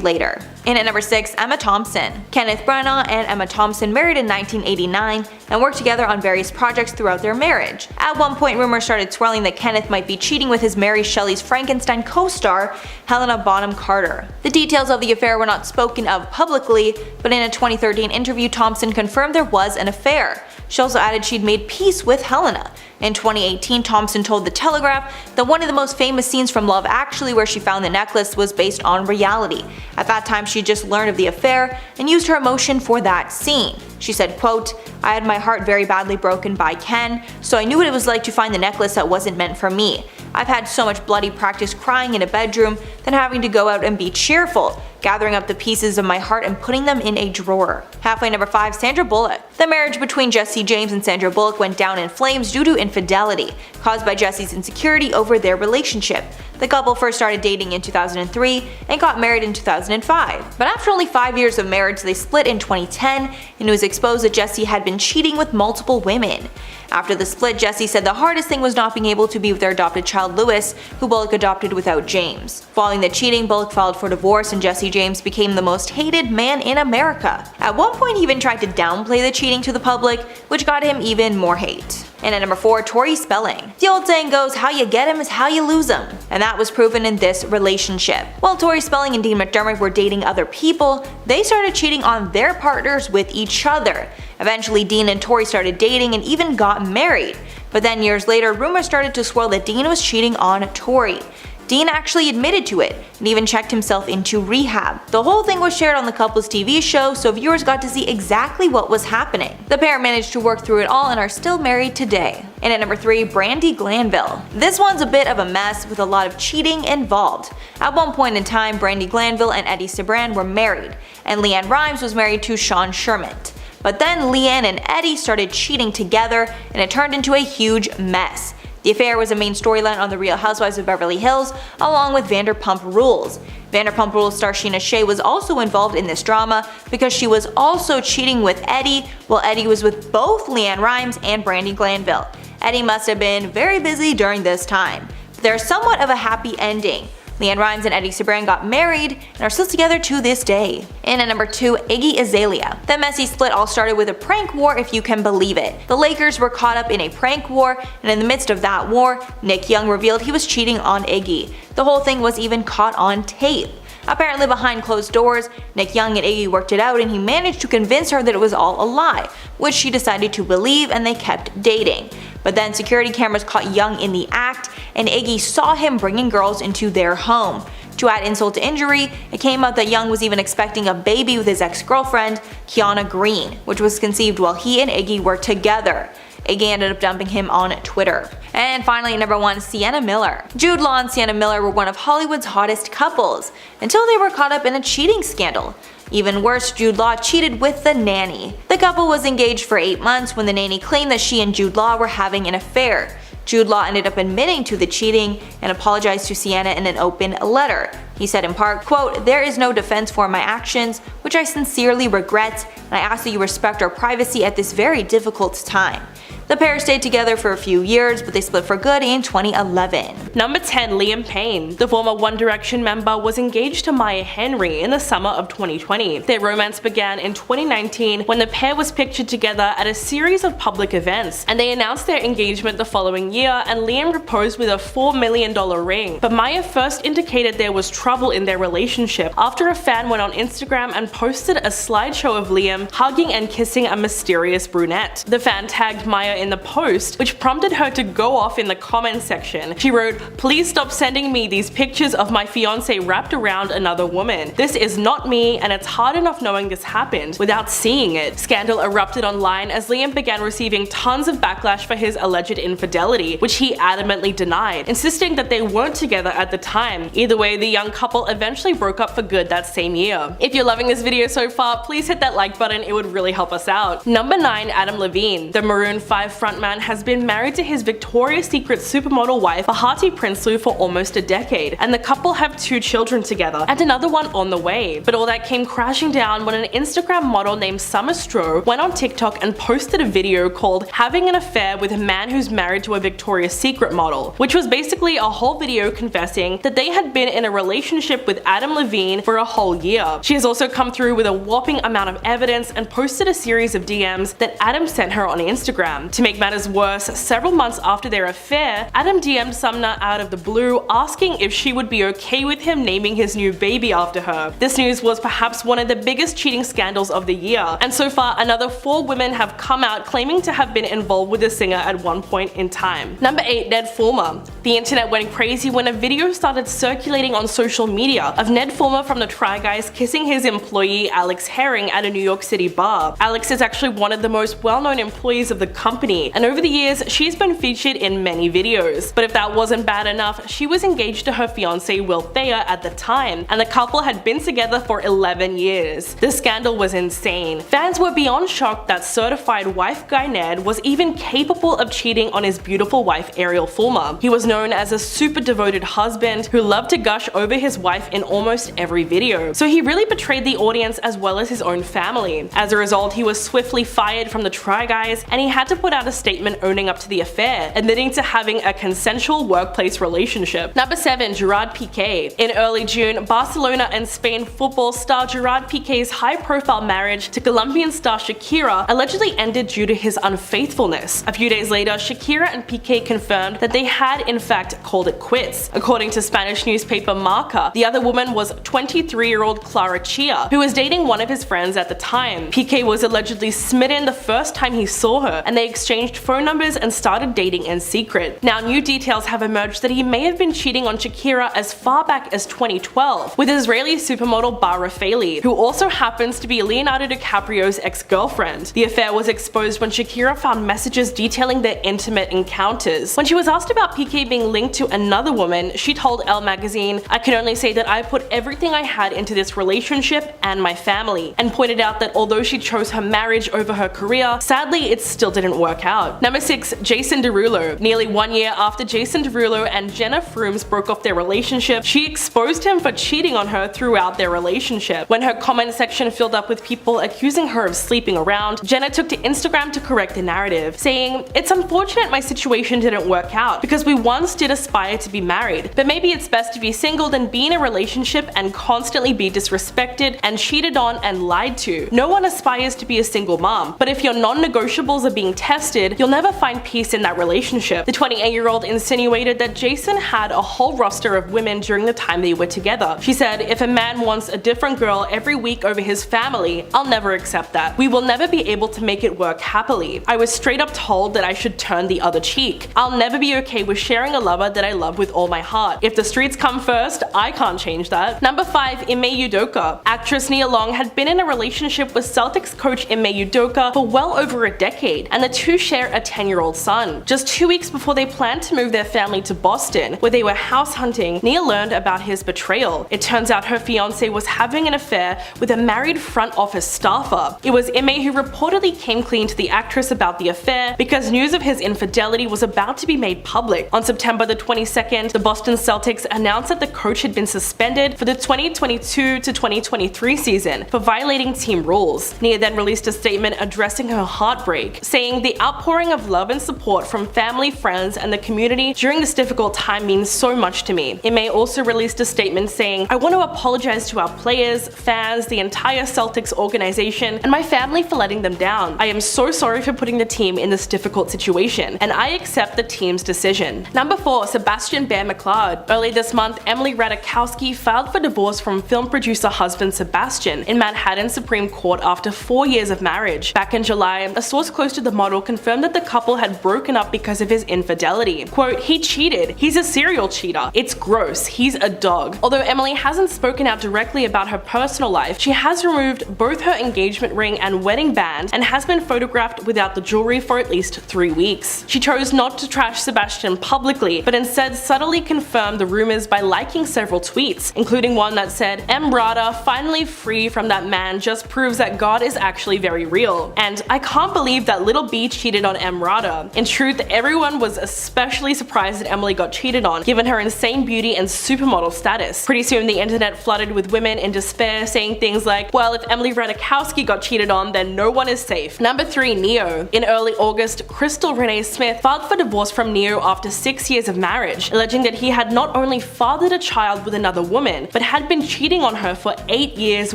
later. And at number 6, Emma Thompson. Kenneth Branagh and Emma Thompson married in 1989 and worked together on various projects throughout their marriage. At one point, rumors started swirling that Kenneth might be cheating with his Mary Shelley's Frankenstein co-star, Helena Bonham Carter. The details of the affair were not spoken of publicly, but in a 2013 interview, Thompson confirmed there was an affair. She also added she'd made peace with Helena. In 2018, Thompson told The Telegraph that one of the most famous scenes from Love Actually where she found the necklace was based on reality. At that time, she just learned of the affair and used her emotion for that scene. She said, quote, "I had my heart very badly broken by Ken, so I knew what it was like to find the necklace that wasn't meant for me. I've had so much bloody practice crying in a bedroom than having to go out and be cheerful, gathering up the pieces of my heart and putting them in a drawer." Halfway number 5, Sandra Bullock. The marriage between Jesse James and Sandra Bullock went down in flames due to infidelity, caused by Jesse's insecurity over their relationship. The couple first started dating in 2003 and got married in 2005. But after only 5 years of marriage, they split in 2010, and it was exposed that Jesse had been cheating with multiple women. After the split, Jesse said the hardest thing was not being able to be with their adopted child Louis, who Bullock adopted without James. Following the cheating, Bullock filed for divorce and Jesse James became the most hated man in America. At one point, he even tried to downplay the cheating to the public, which got him even more hate. And at number 4, Tori Spelling. The old saying goes, how you get him is how you lose him. And that was proven in this relationship. While Tori Spelling and Dean McDermott were dating other people, they started cheating on their partners with each other. Eventually, Dean and Tori started dating and even got married. But then years later, rumors started to swirl that Dean was cheating on Tori. Dean actually admitted to it and even checked himself into rehab. The whole thing was shared on the couple's TV show, so viewers got to see exactly what was happening. The pair managed to work through it all and are still married today. And at number 3, Brandi Glanville. This one's a bit of a mess with a lot of cheating involved. At one point in time, Brandi Glanville and Eddie Cibrian were married, and Leanne Rimes was married to Sean Sherman. But then Leanne and Eddie started cheating together, and it turned into a huge mess. The affair was a main storyline on The Real Housewives of Beverly Hills, along with Vanderpump Rules. Vanderpump Rules star Sheena Shea was also involved in this drama because she was also cheating with Eddie, while Eddie was with both Leanne Rimes and Brandi Glanville. Eddie must have been very busy during this time. There's somewhat of a happy ending. Leanne Rimes and Eddie Cibrian got married and are still together to this day. And at number 2, Iggy Azalea. The messy split all started with a prank war, if you can believe it. The Lakers were caught up in a prank war, and in the midst of that war, Nick Young revealed he was cheating on Iggy. The whole thing was even caught on tape. Apparently behind closed doors, Nick Young and Iggy worked it out and he managed to convince her that it was all a lie, which she decided to believe, and they kept dating. But then security cameras caught Young in the act, and Iggy saw him bringing girls into their home. To add insult to injury, it came out that Young was even expecting a baby with his ex-girlfriend, Kiana Green, which was conceived while he and Iggy were together. Iggy ended up dumping him on Twitter. And finally, number 1, Sienna Miller. Jude Law and Sienna Miller were one of Hollywood's hottest couples, until they were caught up in a cheating scandal. Even worse, Jude Law cheated with the nanny. The couple was engaged for 8 months when the nanny claimed that she and Jude Law were having an affair. Jude Law ended up admitting to the cheating and apologized to Sienna in an open letter. He said in part, quote, "There is no defense for my actions, which I sincerely regret, and I ask that you respect our privacy at this very difficult time." The pair stayed together for a few years, but they split for good in 2011. Number 10, Liam Payne. The former One Direction member was engaged to Maya Henry in the summer of 2020. Their romance began in 2019 when the pair was pictured together at a series of public events, and they announced their engagement the following year, and Liam proposed with a $4 million ring. But Maya first indicated there was trouble in their relationship after a fan went on Instagram and posted a slideshow of Liam hugging and kissing a mysterious brunette. The fan tagged Maya in the post, which prompted her to go off in the comments section. She wrote, "Please stop sending me these pictures of my fiance wrapped around another woman. This is not me, and it's hard enough knowing this happened without seeing it." Scandal erupted online as Liam began receiving tons of backlash for his alleged infidelity, which he adamantly denied, insisting that they weren't together at the time. Either way, the young couple eventually broke up for good that same year. If you're loving this video so far, please hit that like button, it would really help us out. Number 9, Adam Levine. The Maroon 5 frontman has been married to his Victoria's Secret supermodel wife Bahati Prinsloo for almost a decade, and the couple have 2 children together, and another one on the way. But all that came crashing down when an Instagram model named Summer Stroh went on TikTok and posted a video called "Having an Affair with a Man Who's Married to a Victoria's Secret Model," which was basically a whole video confessing that they had been in a relationship with Adam Levine for a whole year. She has also come through with a whopping amount of evidence and posted a series of DMs that Adam sent her on Instagram. To make matters worse, several months after their affair, Adam DM'd Sumner out of the blue asking if she would be okay with him naming his new baby after her. This news was perhaps one of the biggest cheating scandals of the year, and so far another 4 women have come out claiming to have been involved with the singer at one point in time. Number 8. Ned Fulmer. The internet went crazy when a video started circulating on social media of Ned Fulmer from the Try Guys kissing his employee Alex Herring at a New York City bar. Alex is actually one of the most well-known employees of the company, and over the years she's been featured in many videos. But if that wasn't bad enough, she was engaged to her fiance Will Thayer at the time, and the couple had been together for 11 years. The scandal was insane. Fans were beyond shocked that certified wife guy Ned was even capable of cheating on his beautiful wife Ariel Fulmer. He was known as a super devoted husband who loved to gush over his wife in almost every video, so he really betrayed the audience as well as his own family. As a result, he was swiftly fired from the Try Guys, and he had to put out a statement owning up to the affair, admitting to having a consensual workplace relationship. Number 7. Gerard Piqué. In early June, Barcelona and Spain football star Gerard Piqué's high-profile marriage to Colombian star Shakira allegedly ended due to his unfaithfulness. A few days later, Shakira and Piqué confirmed that they had in fact called it quits. According to Spanish newspaper Marca, the other woman was 23-year-old Clara Chia, who was dating one of his friends at the time. Piqué was allegedly smitten the first time he saw her, and they exchanged phone numbers and started dating in secret. Now, new details have emerged that he may have been cheating on Shakira as far back as 2012 with Israeli supermodel Bar Refaeli, who also happens to be Leonardo DiCaprio's ex-girlfriend. The affair was exposed when Shakira found messages detailing their intimate encounters. When she was asked about Piqué being linked to another woman, she told Elle magazine, "I can only say that I put everything I had into this relationship and my family," and pointed out that although she chose her marriage over her career, sadly it still didn't work out. Number 6. Jason Derulo. Nearly 1 year after Jason Derulo and Jenna Frooms broke off their relationship, she exposed him for cheating on her throughout their relationship. When her comment section filled up with people accusing her of sleeping around, Jenna took to Instagram to correct the narrative, saying, "It's unfortunate my situation didn't work out because we once did aspire to be married, but maybe it's best to be single than be in a relationship and constantly be disrespected and cheated on and lied to. No one aspires to be a single mom, but if your non-negotiables are being tested, you'll never find peace in that relationship." The 28-year-old insinuated that Jason had a whole roster of women during the time they were together. She said, "If a man wants a different girl every week over his family, I'll never accept that. We will never be able to make it work happily. I was straight up told that I should turn the other cheek. I'll never be okay with sharing a lover that I love with all my heart. If the streets come first, I can't change that." Number 5. Ime Udoka. Actress Nia Long had been in a relationship with Celtics coach Ime Udoka for well over a decade, and the two share a 10-year-old son. Just 2 weeks before they planned to move their family to Boston, where they were house hunting, Nia learned about his betrayal. It turns out her fiance was having an affair with a married front office staffer. It was Ime who reportedly came clean to the actress about the affair because news of his infidelity was about to be made public. On September the 22nd, the Boston Celtics announced that the coach had been suspended for the 2022 to 2023 season for violating team rules. Nia then released a statement addressing her heartbreak, saying, "The outpouring of love and support from family, friends, and the community during this difficult time means so much to me." Ime also released a statement saying, "I want to apologize to our players, fans, the entire Celtics organization, and my family for letting them down. I am so sorry for putting the team in this difficult situation, and I accept the team's decision." Number 4. Sebastian Bear McLeod. Early this month, Emily Ratajkowski filed for divorce from film producer husband Sebastian in Manhattan Supreme Court after 4 years of marriage. Back in July, a source close to the model confirmed that the couple had broken up because of his infidelity. Quote, "He cheated. He's a serial cheater. It's gross. He's a dog." Although Emily hasn't spoken out directly about her personal life, she has removed both her engagement ring and wedding band and has been photographed without the jewelry for at least 3 weeks. She chose not to trash Sebastian publicly, but instead subtly confirmed the rumors by liking several tweets, including one that said, "Emrata, finally free from that man, just proves that God is actually very real." And "I can't believe that little B cheated on Emrata." In truth, everyone was especially surprised that Emily got cheated on, given her insane beauty and supermodel status. Pretty soon the internet flooded with women in despair saying things like, "Well, if Emily Ratajkowski got cheated on, then no one is safe." Number 3. Neo. In early August, Crystal Renee Smith filed for divorce from Neo after 6 years of marriage, alleging that he had not only fathered a child with another woman, but had been cheating on her for 8 years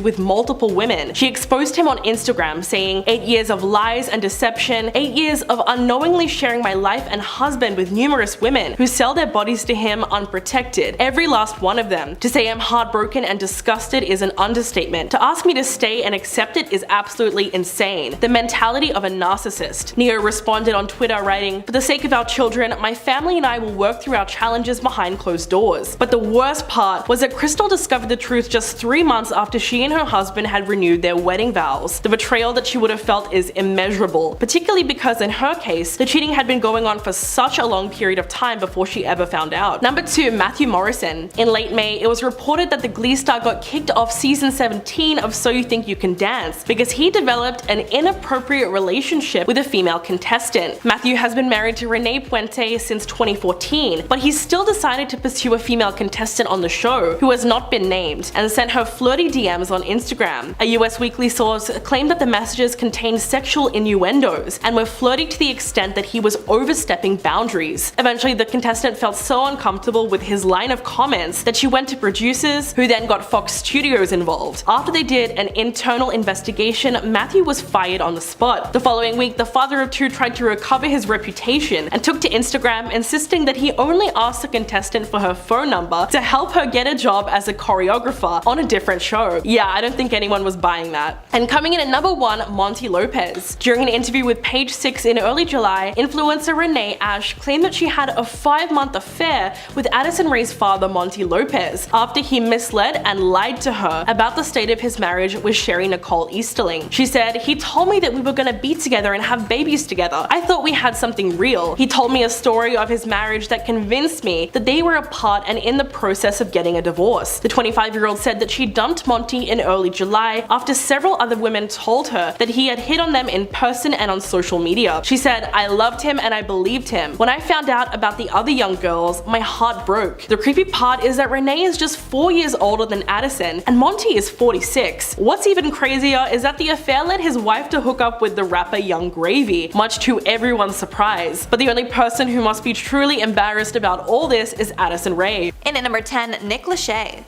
with multiple women. She exposed him on Instagram, saying, "8 years of lies and deception, 8 8 years of unknowingly sharing my life and husband with numerous women who sell their bodies to him unprotected, every last one of them. To say I'm heartbroken and disgusted is an understatement. To ask me to stay and accept it is absolutely insane. The mentality of a narcissist. Neo responded on Twitter writing, "For the sake of our children, my family and I will work through our challenges behind closed doors." But the worst part was that Crystal discovered the truth just 3 months after she and her husband had renewed their wedding vows. The betrayal that she would have felt is immeasurable, particularly because in her case, the cheating had been going on for such a long period of time before she ever found out. Number 2. Matthew Morrison. In late May, it was reported that the Glee star got kicked off season 17 of So You Think You Can Dance because he developed an inappropriate relationship with a female contestant. Matthew has been married to Renee Puente since 2014, but he still decided to pursue a female contestant on the show, who has not been named, and sent her flirty DMs on Instagram. A US weekly source claimed that the messages contained sexual innuendos and were flirty to the extent that he was overstepping boundaries. Eventually, the contestant felt so uncomfortable with his line of comments that she went to producers, who then got Fox Studios involved. After they did an internal investigation, Matthew was fired on the spot. The following week, the father of two tried to recover his reputation and took to Instagram insisting that he only asked the contestant for her phone number to help her get a job as a choreographer on a different show. Yeah, I don't think anyone was buying that. And coming in at number 1, Monty Lopez. During an interview with Page 6 in early July, influencer Renee Ash claimed that she had a 5-month affair with Addison Rae's father, Monty Lopez, after he misled and lied to her about the state of his marriage with Sherry Nicole Easterling. She said, "He told me that we were gonna be together and have babies together. I thought we had something real. He told me a story of his marriage that convinced me that they were apart and in the process of getting a divorce." The 25-year-old said that she dumped Monty in early July after several other women told her that he had hit on them in person and on social media. She said, "I loved him and I believed him. When I found out about the other young girls, my heart broke." The creepy part is that Renee is just 4 years older than Addison, and Monty is 46. What's even crazier is that the affair led his wife to hook up with the rapper Young Gravy, much to everyone's surprise. But the only person who must be truly embarrassed about all this is Addison Rae. In at number 10, Nick Lachey.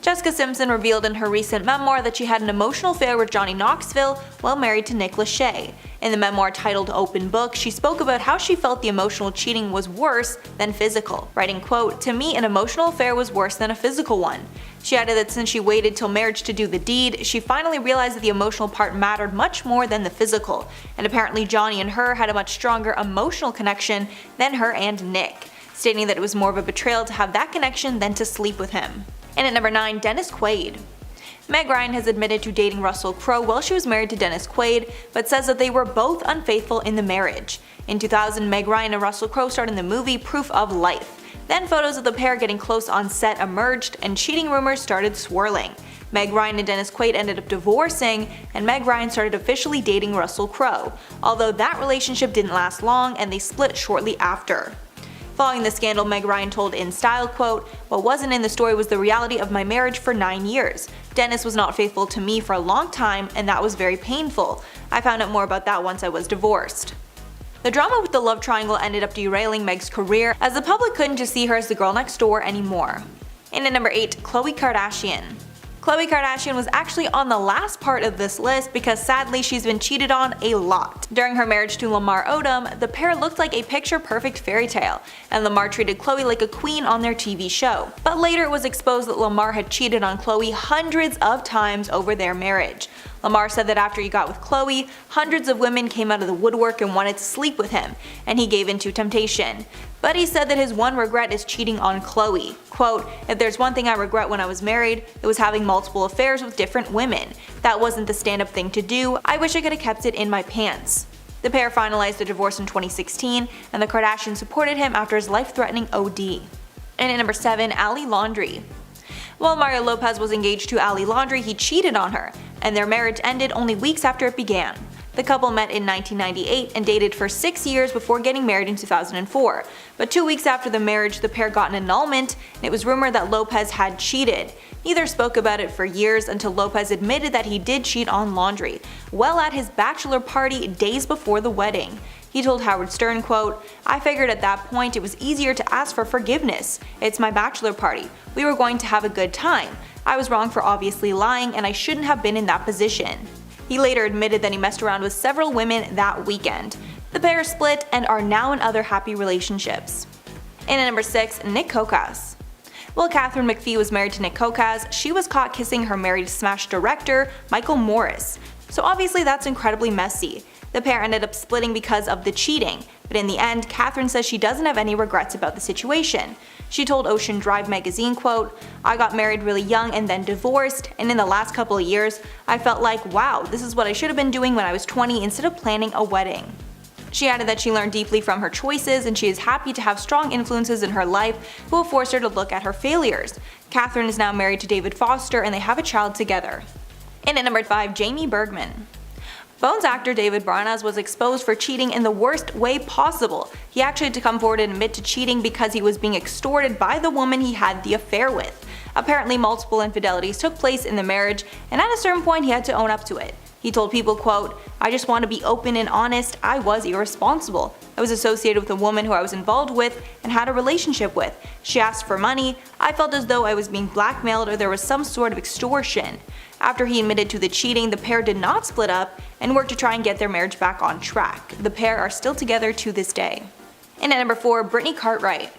Jessica Simpson revealed in her recent memoir that she had an emotional affair with Johnny Knoxville while married to Nick Lachey. In the memoir titled Open Book, she spoke about how she felt the emotional cheating was worse than physical, writing, quote, "To me, an emotional affair was worse than a physical one." She added that since she waited till marriage to do the deed, she finally realized that the emotional part mattered much more than the physical, and apparently Johnny and her had a much stronger emotional connection than her and Nick, stating that it was more of a betrayal to have that connection than to sleep with him. And at number 9, Dennis Quaid. Meg Ryan has admitted to dating Russell Crowe while she was married to Dennis Quaid, but says that they were both unfaithful in the marriage. In 2000, Meg Ryan and Russell Crowe starred in the movie Proof of Life. Then photos of the pair getting close on set emerged, and cheating rumors started swirling. Meg Ryan and Dennis Quaid ended up divorcing, and Meg Ryan started officially dating Russell Crowe, although that relationship didn't last long and they split shortly after. Following the scandal, Meg Ryan told InStyle, quote, "What wasn't in the story was the reality of my marriage for 9 years. Dennis was not faithful to me for a long time, and that was very painful. I found out more about that once I was divorced." The drama with the love triangle ended up derailing Meg's career, as the public couldn't just see her as the girl next door anymore. And at number 8, Khloe Kardashian. Khloe Kardashian was actually on the last part of this list because sadly she's been cheated on a lot. During her marriage to Lamar Odom, the pair looked like a picture-perfect fairy tale, and Lamar treated Khloe like a queen on their TV show. But later it was exposed that Lamar had cheated on Khloe hundreds of times over their marriage. Lamar said that after he got with Khloe, hundreds of women came out of the woodwork and wanted to sleep with him, and he gave in to temptation. But he said that his one regret is cheating on Khloe. Quote, "If there's one thing I regret when I was married, it was having multiple affairs with different women. That wasn't the stand-up thing to do. I wish I could have kept it in my pants." The pair finalized their divorce in 2016, and the Kardashians supported him after his life-threatening OD. And at number 7, Ali Laundrie. While Mario Lopez was engaged to Ali Laundrie, he cheated on her, and their marriage ended only weeks after it began. The couple met in 1998 and dated for 6 years before getting married in 2004, but 2 weeks after the marriage the pair got an annulment, and it was rumored that Lopez had cheated. Neither spoke about it for years until Lopez admitted that he did cheat on Laundrie, well at his bachelor party days before the wedding. He told Howard Stern, quote, "I figured at that point it was easier to ask for forgiveness. It's my bachelor party. We were going to have a good time. I was wrong for obviously lying, and I shouldn't have been in that position." He later admitted that he messed around with several women that weekend. The pair split and are now in other happy relationships. And at number 6, Nick Kokas. While Catherine McPhee was married to Nick Kokas, she was caught kissing her married Smash director, Michael Morris. So obviously that's incredibly messy. The pair ended up splitting because of the cheating, but in the end, Catherine says she doesn't have any regrets about the situation. She told Ocean Drive magazine, quote, "I got married really young and then divorced, and in the last couple of years, I felt like, wow, this is what I should have been doing when I was 20 instead of planning a wedding." She added that she learned deeply from her choices and she is happy to have strong influences in her life who will force her to look at her failures. Catherine is now married to David Foster and they have a child together. And at number 5, Jamie Bergman. Bones actor David Boreanaz was exposed for cheating in the worst way possible. He actually had to come forward and admit to cheating because he was being extorted by the woman he had the affair with. Apparently multiple infidelities took place in the marriage, and at a certain point he had to own up to it. He told people, quote, "I just want to be open and honest, I was irresponsible. I was associated with a woman who I was involved with and had a relationship with. She asked for money, I felt as though I was being blackmailed or there was some sort of extortion." After he admitted to the cheating, the pair did not split up and worked to try and get their marriage back on track. The pair are still together to this day. And at number 4, Brittany Cartwright.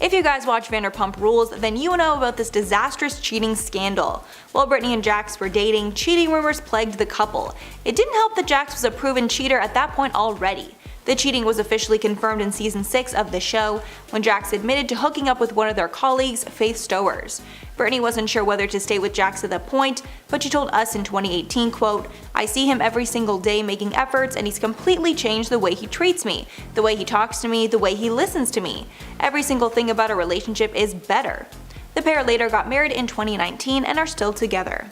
If you guys watch Vanderpump Rules, then you know about this disastrous cheating scandal. While Brittany and Jax were dating, cheating rumors plagued the couple. It didn't help that Jax was a proven cheater at that point already. The cheating was officially confirmed in season 6 of the show, when Jax admitted to hooking up with one of their colleagues, Faith Stowers. Brittany wasn't sure whether to stay with Jax at that point, but she told Us in 2018, quote, "I see him every single day making efforts and he's completely changed the way he treats me, the way he talks to me, the way he listens to me. Every single thing about our relationship is better." The pair later got married in 2019 and are still together.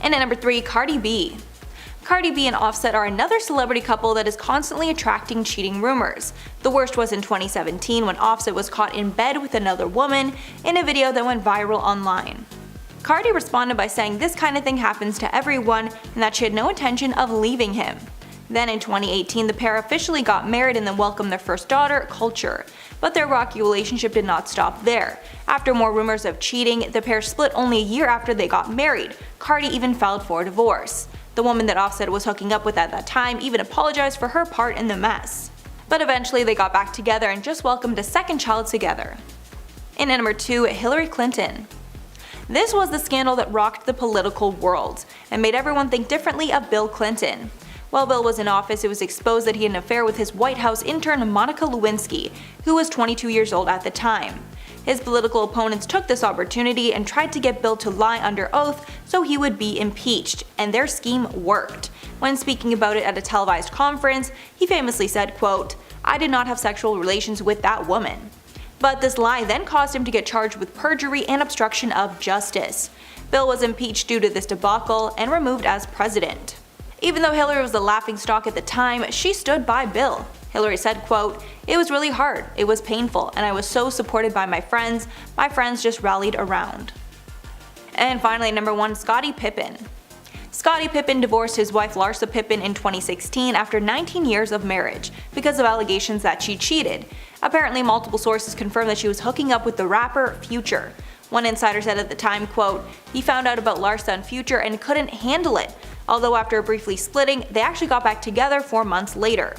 And at number 3, Cardi B. Cardi B and Offset are another celebrity couple that is constantly attracting cheating rumors. The worst was in 2017 when Offset was caught in bed with another woman in a video that went viral online. Cardi responded by saying this kind of thing happens to everyone and that she had no intention of leaving him. Then in 2018, the pair officially got married and then welcomed their first daughter, Culture. But their rocky relationship did not stop there. After more rumors of cheating, the pair split only a year after they got married. Cardi even filed for divorce. The woman that Offset was hooking up with at that time even apologized for her part in the mess. But eventually they got back together and just welcomed a second child together. And at number 2, Hillary Clinton. This was the scandal that rocked the political world and made everyone think differently of Bill Clinton. While Bill was in office, it was exposed that he had an affair with his White House intern Monica Lewinsky, who was 22 years old at the time. His political opponents took this opportunity and tried to get Bill to lie under oath so he would be impeached, and their scheme worked. When speaking about it at a televised conference, he famously said, quote, "I did not have sexual relations with that woman." But this lie then caused him to get charged with perjury and obstruction of justice. Bill was impeached due to this debacle and removed as president. Even though Hillary was the laughingstock at the time, she stood by Bill. Hillary said, quote, "It was really hard, it was painful, and I was so supported by my friends just rallied around." And finally, number 1, Scottie Pippen. Scottie Pippen divorced his wife Larsa Pippen in 2016 after 19 years of marriage because of allegations that she cheated. Apparently multiple sources confirmed that she was hooking up with the rapper Future. One insider said at the time, quote, "He found out about Larsa and Future and couldn't handle it," although after briefly splitting, they actually got back together 4 months later.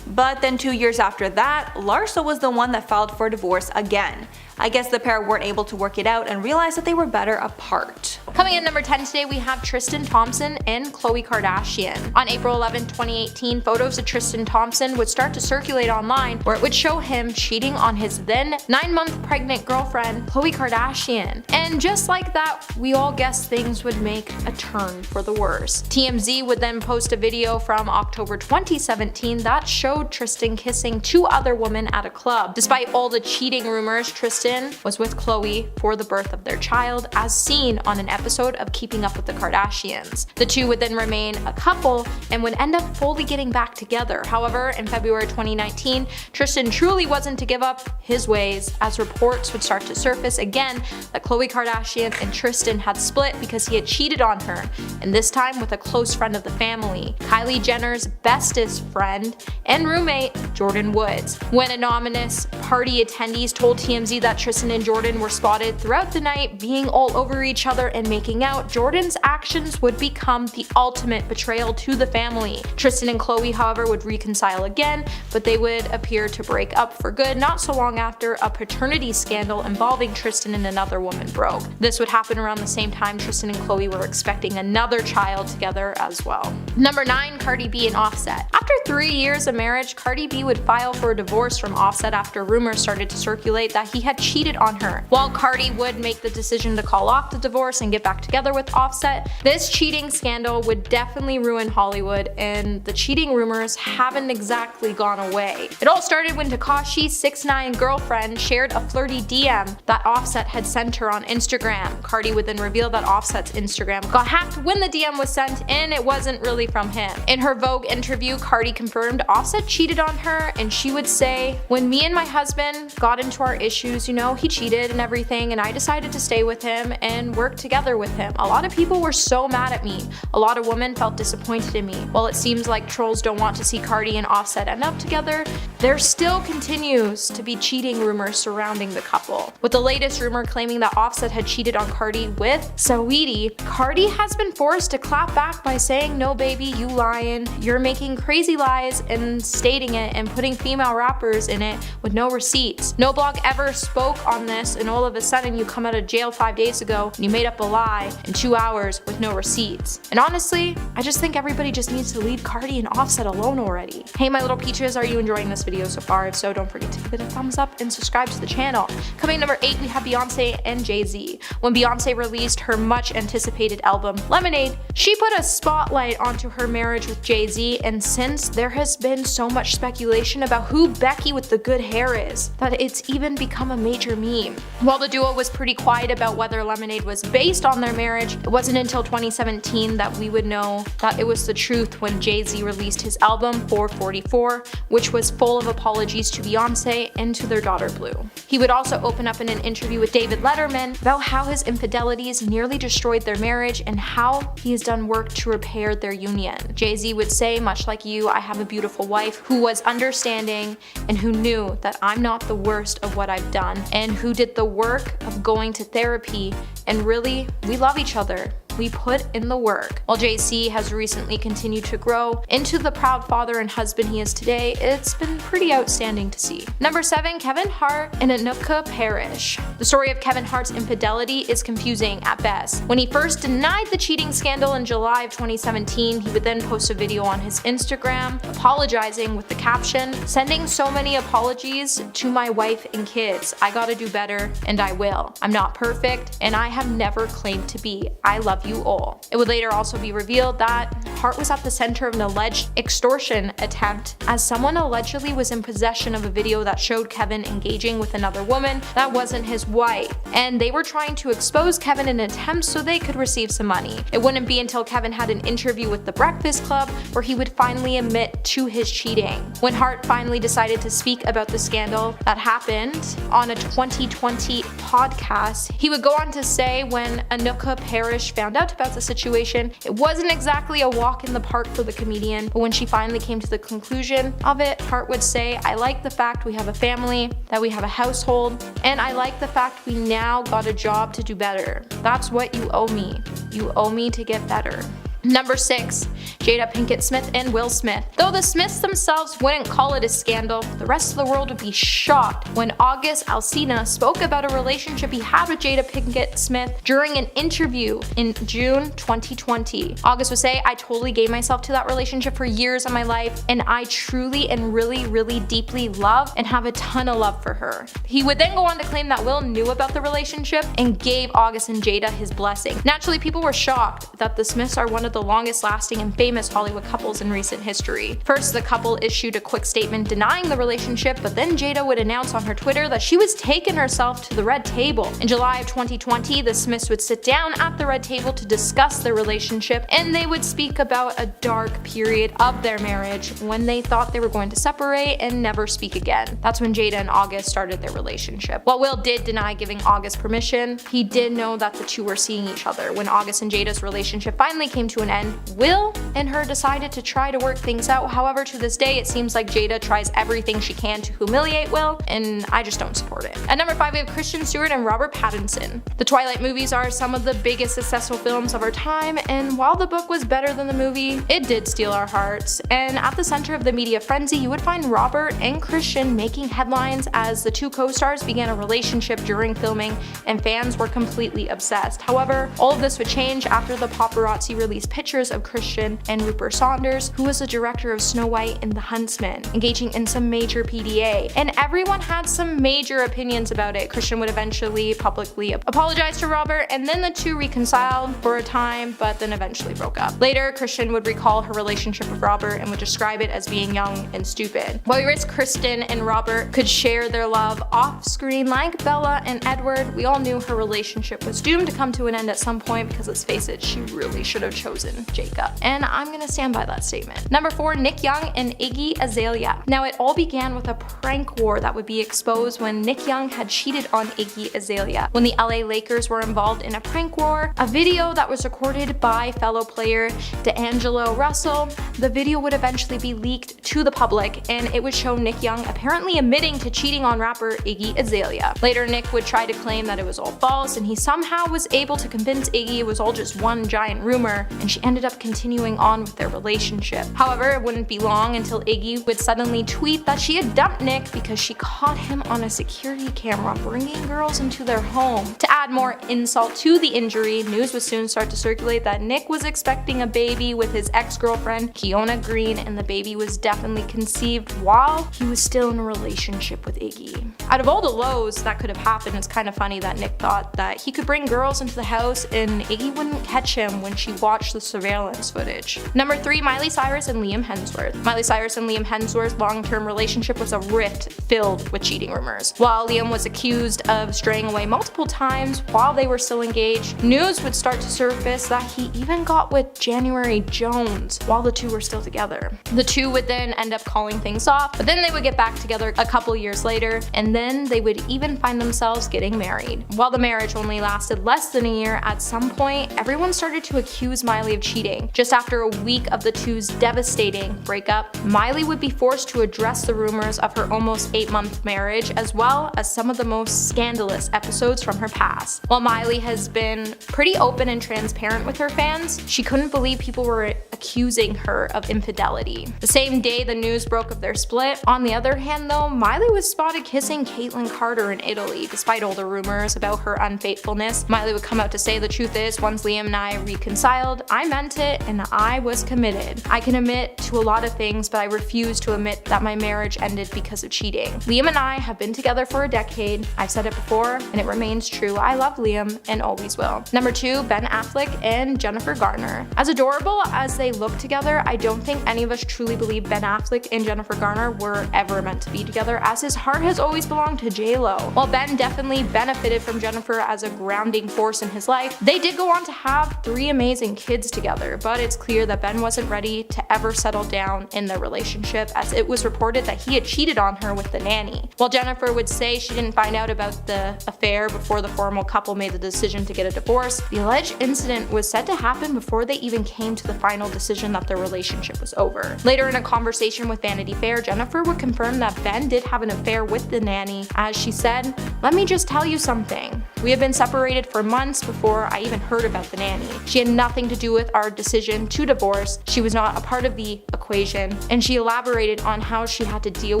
But then 2 years after that, Larsa was the one that filed for divorce again. I guess the pair weren't able to work it out and realized that they were better apart. Coming in number 10 today, we have Tristan Thompson and Khloe Kardashian. On April 11, 2018, photos of Tristan Thompson would start to circulate online where it would show him cheating on his then 9-month pregnant girlfriend, Khloe Kardashian. And just like that, we all guessed things would make a turn for the worse. TMZ would then post a video from October 2017 that showed Tristan kissing 2 other women at a club. Despite all the cheating rumors, Tristan was with Khloe for the birth of their child, as seen on an episode of Keeping Up with the Kardashians. The two would then remain a couple and would end up fully getting back together. However, in February 2019, Tristan truly wasn't to give up his ways, as reports would start to surface again that Khloe Kardashian and Tristan had split because he had cheated on her, and this time with a close friend of the family, Kylie Jenner's bestest friend and roommate, Jordyn Woods. When anonymous party attendees told TMZ that Tristan and Jordyn were spotted throughout the night being all over each other and making out, Jordyn's actions would become the ultimate betrayal to the family. Tristan and Khloe, however, would reconcile again, but they would appear to break up for good not so long after a paternity scandal involving Tristan and another woman broke. This would happen around the same time Tristan and Khloe were expecting another child together as well. Number 9. Cardi B and Offset. After 3 years of marriage, Cardi B would file for a divorce from Offset after rumors started to circulate that he had cheated on her. While Cardi would make the decision to call off the divorce and get back together with Offset, this cheating scandal would definitely ruin Hollywood, and the cheating rumors haven't exactly gone away. It all started when Tekashi's 6ix9ine girlfriend shared a flirty DM that Offset had sent her on Instagram. Cardi would then reveal that Offset's Instagram got hacked when the DM was sent, and it wasn't really from him. In her Vogue interview, Cardi confirmed Offset cheated on her, and she would say, "When me and my husband got into our issues, he cheated and everything, and I decided to stay with him and work together with him. A lot of people were so mad at me. A lot of women felt disappointed in me. While it seems like trolls don't want to see Cardi and Offset end up together, there still continues to be cheating rumors surrounding the couple." With the latest rumor claiming that Offset had cheated on Cardi with Saweetie, Cardi has been forced to clap back by saying, "No baby, you lying. You're making crazy lies," and stating it and putting female rappers in it with no receipts. No blog ever spoke on this, and all of a sudden you come out of jail 5 days ago and you made up a lie in 2 hours with no receipts. And honestly, I just think everybody just needs to leave Cardi and Offset alone already. Hey my little peaches, are you enjoying this video so far? If so, don't forget to give it a thumbs up and subscribe to the channel. Coming number 8, we have Beyonce and Jay-Z. When Beyonce released her much anticipated album Lemonade, she put a spotlight onto her marriage with Jay-Z, and since there has been so much speculation about who Becky with the good hair is, that it's even become a major meme. While the duo was pretty quiet about whether Lemonade was based on their marriage, it wasn't until 2017 that we would know that it was the truth when Jay-Z released his album 444, which was full of apologies to Beyonce and to their daughter Blue. He would also open up in an interview with David Letterman about how his infidelities nearly destroyed their marriage and how he has done work to repair their union. Jay-Z would say, "Much like you, I have a beautiful wife who was understanding and who knew that I'm not the worst of what I've done, and who did the work of going to therapy, and really, we love each other. We put in the work." While Jay-Z has recently continued to grow into the proud father and husband he is today, it's been pretty outstanding to see. Number 7, Kevin Hart and Anuka Parrish. The story of Kevin Hart's infidelity is confusing at best. When he first denied the cheating scandal in July of 2017, he would then post a video on his Instagram apologizing with the caption, "Sending so many apologies to my wife and kids. I gotta do better, and I will. I'm not perfect, and I have never claimed to be. I love you all." It would later also be revealed that Hart was at the center of an alleged extortion attempt, as someone allegedly was in possession of a video that showed Kevin engaging with another woman that wasn't his wife, and they were trying to expose Kevin in an attempt so they could receive some money. It wouldn't be until Kevin had an interview with The Breakfast Club where he would finally admit to his cheating. When Hart finally decided to speak about the scandal that happened on a 2020 podcast, he would go on to say when Anuka Parrish found out about the situation, it wasn't exactly a walk in the park for the comedian, but when she finally came to the conclusion of it, Hart would say, "I like the fact we have a family, that we have a household, and I like the fact we now got a job to do better. That's what you owe me. You owe me to get better." Number 6, Jada Pinkett Smith and Will Smith. Though the Smiths themselves wouldn't call it a scandal, the rest of the world would be shocked when August Alsina spoke about a relationship he had with Jada Pinkett Smith during an interview in June 2020. August would say, "I totally gave myself to that relationship for years of my life, and I truly and really deeply love and have a ton of love for her." He would then go on to claim that Will knew about the relationship and gave August and Jada his blessing. Naturally, people were shocked that the Smiths are one of the longest lasting and famous Hollywood couples in recent history. First, the couple issued a quick statement denying the relationship, but then Jada would announce on her Twitter that she was taking herself to the red table. In July of 2020, the Smiths would sit down at the red table to discuss their relationship, and they would speak about a dark period of their marriage when they thought they were going to separate and never speak again. That's when Jada and August started their relationship. While Will did deny giving August permission, he did know that the two were seeing each other. When August and Jada's relationship finally came to an end, Will and and her decided to try to work things out. However, to this day, it seems like Jada tries everything she can to humiliate Will, and I just don't support it. At number 5, we have Kristen Stewart and Robert Pattinson. The Twilight movies are some of the biggest successful films of our time, and while the book was better than the movie, it did steal our hearts. And at the center of the media frenzy, you would find Robert and Christian making headlines as the two co-stars began a relationship during filming, and fans were completely obsessed. However, all of this would change after the paparazzi released pictures of Christian and Rupert Saunders, who was the director of Snow White and the Huntsman, engaging in some major PDA. And everyone had some major opinions about it. Christian would eventually publicly apologize to Robert, and then the two reconciled for a time, but then eventually broke up. Later, Christian would recall her relationship with Robert and would describe it as being young and stupid. While we risk Kristen and Robert could share their love off screen like Bella and Edward, we all knew her relationship was doomed to come to an end at some point because, let's face it, she really should have chosen Jacob. And I'm gonna stand by that statement. Number 4, Nick Young and Iggy Azalea. Now, it all began with a prank war that would be exposed when Nick Young had cheated on Iggy Azalea. When the LA Lakers were involved in a prank war, a video that was recorded by fellow player D'Angelo Russell, the video would eventually be leaked to the public, and it would show Nick Young apparently admitting to cheating on rapper Iggy Azalea. Later, Nick would try to claim that it was all false, and he somehow was able to convince Iggy it was all just one giant rumor, and she ended up continuing on with their relationship. However, it wouldn't be long until Iggy would suddenly tweet that she had dumped Nick because she caught him on a security camera bringing girls into their home. To add more insult to the injury, news would soon start to circulate that Nick was expecting a baby with his ex-girlfriend, Kiona Green, and the baby was definitely conceived while he was still in a relationship with Iggy. Out of all the lows that could have happened, it's kind of funny that Nick thought that he could bring girls into the house and Iggy wouldn't catch him when she watched the surveillance footage. Number 3, Miley Cyrus and Liam Hemsworth. Miley Cyrus and Liam Hemsworth's long-term relationship was a rift filled with cheating rumors. While Liam was accused of straying away multiple times while they were still engaged, news would start to surface that he even got with January Jones while the two were still together. The two would then end up calling things off, but then they would get back together a couple years later, and then they would even find themselves getting married. While the marriage only lasted less than a year, at some point, everyone started to accuse Miley of cheating. Just after a week of the two's devastating breakup, Miley would be forced to address the rumors of her almost 8-month marriage, as well as some of the most scandalous episodes from her past. While Miley has been pretty open and transparent with her fans, she couldn't believe people were accusing her of infidelity. The same day the news broke of their split. On the other hand though, Miley was spotted kissing Caitlyn Carter in Italy. Despite all the rumors about her unfaithfulness, Miley would come out to say the truth is, once Liam and I reconciled, I meant it and I was committed. I can admit to a lot of things, but I refuse to admit that my marriage ended because of cheating. Liam and I have been together for a decade. I've said it before and it remains true. I love Liam and always will. Number 2, Ben Affleck and Jennifer Garner. As adorable as they look together, I don't think any of us truly believe Ben Affleck and Jennifer Garner were ever meant to be together, as his heart has always belonged to J-Lo. While Ben definitely benefited from Jennifer as a grounding force in his life, they did go on to have 3 amazing kids together, but it's clear that Ben wasn't ready to ever settle down in their relationship, as it was reported that he had cheated on her with the nanny. While Jennifer would say she didn't find out about the affair before the formal couple made the decision to get a divorce, the alleged incident was said to happen before they even came to the final decision that their relationship was over. Later in a conversation with Vanity Fair, Jennifer would confirm that Ben did have an affair with the nanny, as she said, "Let me just tell you something. We have been separated for months before I even heard about the nanny. She had nothing to do with our decision to divorce. She was not a part of the equation." And she elaborated on how she had to deal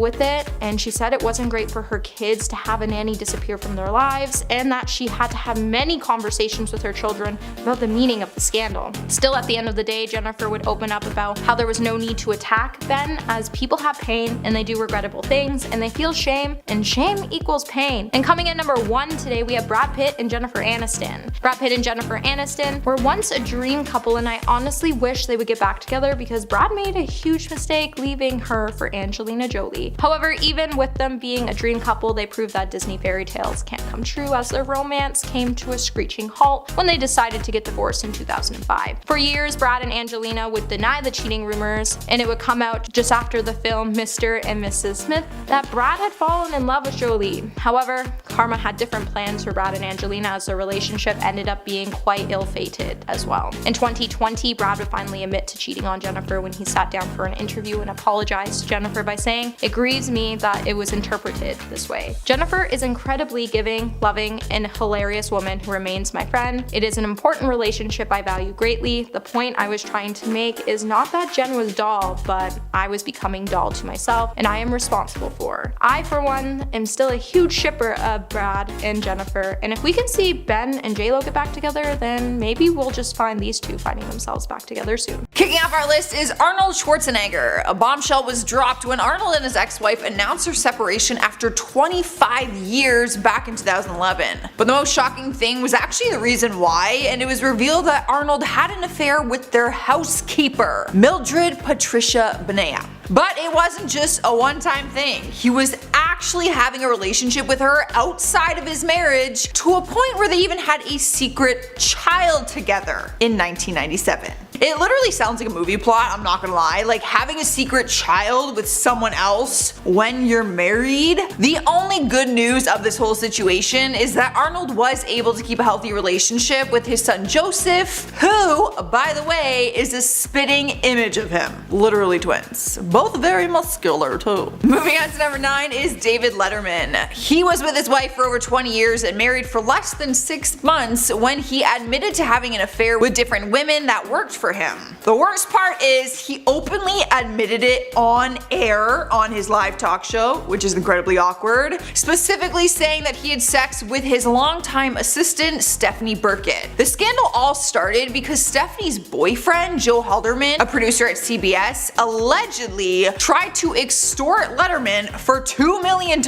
with it, and she said it wasn't great for her kids to have a nanny disappear from their lives, and that she had to have many conversations with her children about the meaning of the scandal. Still, at the end of the day, Jennifer would open up about how there was no need to attack Ben, as people have pain and they do regrettable things and they feel shame, and shame equals pain. And coming in number 1 today, we have Brad Pitt and Jennifer Aniston. Brad Pitt and Jennifer Aniston were once a dream couple, and I honestly wish they would get back together because Brad made a huge mistake leaving her for Angelina Jolie. However, even with them being a dream couple, they proved that Disney fairy tales can't come true, as their romance came to a screeching halt when they decided to get divorced in 2005. For years, Brad and Angelina would deny the cheating rumors, and it would come out just after the film Mr. and Mrs. Smith that Brad had fallen in love with Jolie. However, karma had different plans for Brad and Angelina, as their relationship ended up being quite ill-fated as well. In 2020, Brad would finally finally admit to cheating on Jennifer when he sat down for an interview and apologized to Jennifer by saying, "It grieves me that it was interpreted this way. Jennifer is incredibly giving, loving, and hilarious woman who remains my friend. It is an important relationship I value greatly. The point I was trying to make is not that Jen was doll, but I was becoming doll to myself, and I am responsible for. I, for one, am still a huge shipper of Brad and Jennifer, and if we can see Ben and JLo get back together, then maybe we'll just find these two finding themselves back together soon." Kicking off our list is Arnold Schwarzenegger. A bombshell was dropped when Arnold and his ex-wife announced their separation after 25 years back in 2011. But the most shocking thing was actually the reason why, and it was revealed that Arnold had an affair with their housekeeper, Mildred Patricia Benea. But it wasn't just a one-time thing. He was actually having a relationship with her outside of his marriage, to a point where they even had a secret child together in 1997. It literally sounds like a movie plot, I'm not gonna lie. Like having a secret child with someone else when you're married. The only good news of this whole situation is that Arnold was able to keep a healthy relationship with his son Joseph, who, by the way, is a spitting image of him. Literally twins. Both very muscular too. Moving on to number 9 is David Letterman. He was with his wife for over 20 years and married for less than 6 months when he admitted to having an affair with different women that worked for him. The worst part is he openly admitted it on air on his live talk show, which is incredibly awkward, specifically saying that he had sex with his longtime assistant Stephanie Burkett. The scandal all started because Stephanie's boyfriend, Joe Halderman, a producer at CBS, allegedly tried to extort Letterman for $2 million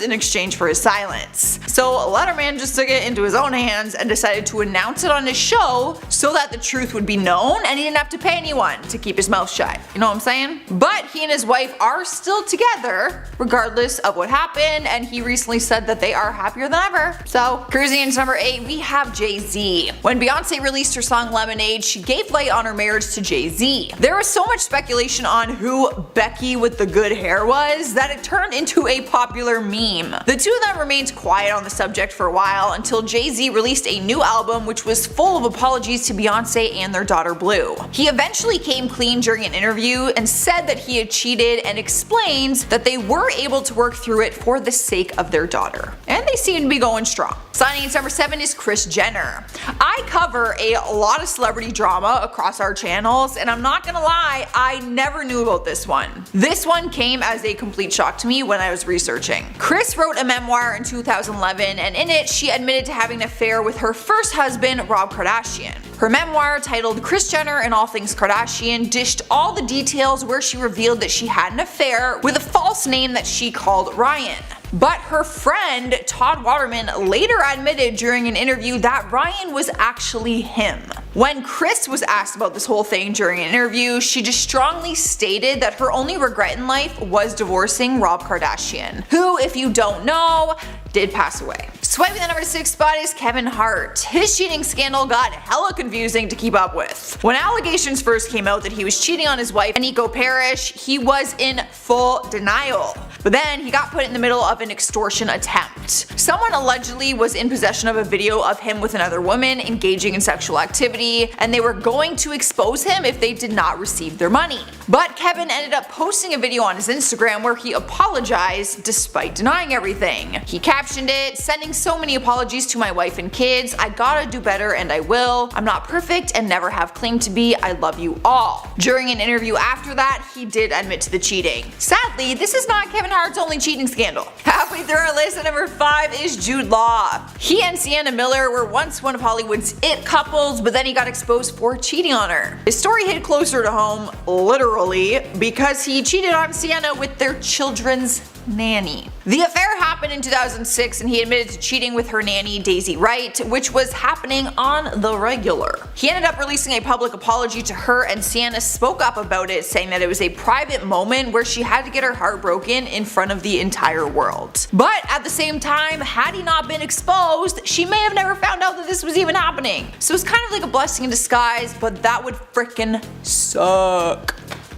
in exchange for his silence. So Letterman just took it into his own hands and decided to announce it on his show so that the truth would be known and he didn't have to pay anyone to keep his mouth shut. You know what I'm saying? But he and his wife are still together regardless of what happened, and he recently said that they are happier than ever. So cruising into number 8, we have Jay-Z. When Beyonce released her song Lemonade, she gave light on her marriage to Jay-Z. There was so much speculation on who Becky with the good hair was that it turned into a popular meme. The two of them remained quiet on the subject for a while until Jay-Z released a new album which was full of apologies to Beyonce and their daughter Blue. He eventually came clean during an interview and said that he had cheated and explains that they were able to work through it for the sake of their daughter. And they seem to be going strong. Signing in number 7 is Kris Jenner. I cover a lot of celebrity drama across our channels, and I'm not gonna lie, I never knew about this one. This one came as a complete shock to me when I was researching. Kris wrote a memoir in 2011, and in it she admitted to having an affair with her first husband, Rob Kardashian. Her memoir, titled Kris Jenner and All Things Kardashian, dished all the details where she revealed that she had an affair with a false name that she called Ryan. But her friend, Todd Waterman, later admitted during an interview that Ryan was actually him. When Kris was asked about this whole thing during an interview, she just strongly stated that her only regret in life was divorcing Rob Kardashian, who, if you don't know, did pass away. Swiping the number 6 spot is Kevin Hart. His cheating scandal got hella confusing to keep up with. When allegations first came out that he was cheating on his wife, Nico Parrish, he was in full denial. But then he got put in the middle of an extortion attempt. Someone allegedly was in possession of a video of him with another woman engaging in sexual activity, and they were going to expose him if they did not receive their money. But Kevin ended up posting a video on his Instagram where he apologized despite denying everything. He captioned it, "Sending so many apologies to my wife and kids. I gotta do better and I will. I'm not perfect and never have claimed to be. I love you all." During an interview after that, he did admit to the cheating. Sadly, this is not Kevin Hart's only cheating scandal. Halfway through our list at number 5 is Jude Law. He and Sienna Miller were once one of Hollywood's it couples, but then he got exposed for cheating on her. His story hit closer to home, literally, because he cheated on Sienna with their children's nanny. The affair happened in 2006 and he admitted to cheating with her nanny Daisy Wright, which was happening on the regular. He ended up releasing a public apology to her, and Sienna spoke up about it, saying that it was a private moment where she had to get her heart broken in front of the entire world. But at the same time, had he not been exposed, she may have never found out that this was even happening. So it's kind of like a blessing in disguise, but that would frickin' suck.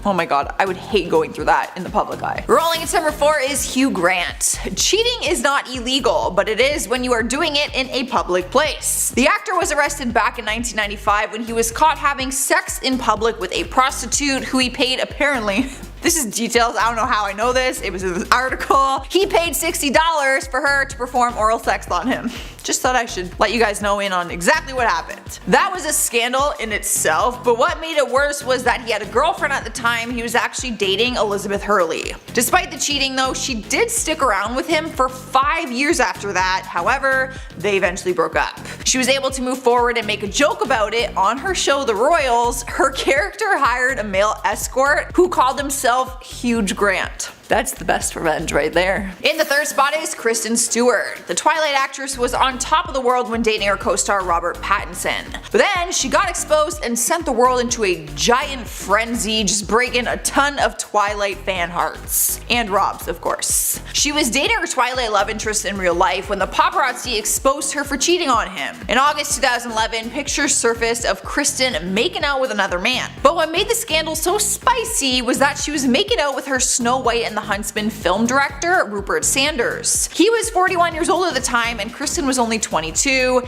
Oh my god, I would hate going through that in the public eye. Rolling at number 4 is Hugh Grant. Cheating is not illegal, but it is when you are doing it in a public place. The actor was arrested back in 1995 when he was caught having sex in public with a prostitute who he paid apparently this is details, I don't know how I know this, it was in this article. He paid $60 for her to perform oral sex on him. Just thought I should let you guys know in on exactly what happened. That was a scandal in itself, but what made it worse was that he had a girlfriend at the time. He was actually dating Elizabeth Hurley. Despite the cheating though, she did stick around with him for 5 years after that. However, they eventually broke up. She was able to move forward and make a joke about it on her show The Royals. Her character hired a male escort who called himself Huge Grant. That's the best revenge right there. In the 3rd spot is Kristen Stewart. The Twilight actress was on top of the world when dating her co-star Robert Pattinson. But then she got exposed and sent the world into a giant frenzy, just breaking a ton of Twilight fan hearts. And Rob's, of course. She was dating her Twilight love interest in real life when the paparazzi exposed her for cheating on him. In August 2011, pictures surfaced of Kristen making out with another man. But what made the scandal so spicy was that she was making out with her Snow White and the Huntsman film director, Rupert Sanders. He was 41 years old at the time and Kristen was only 22,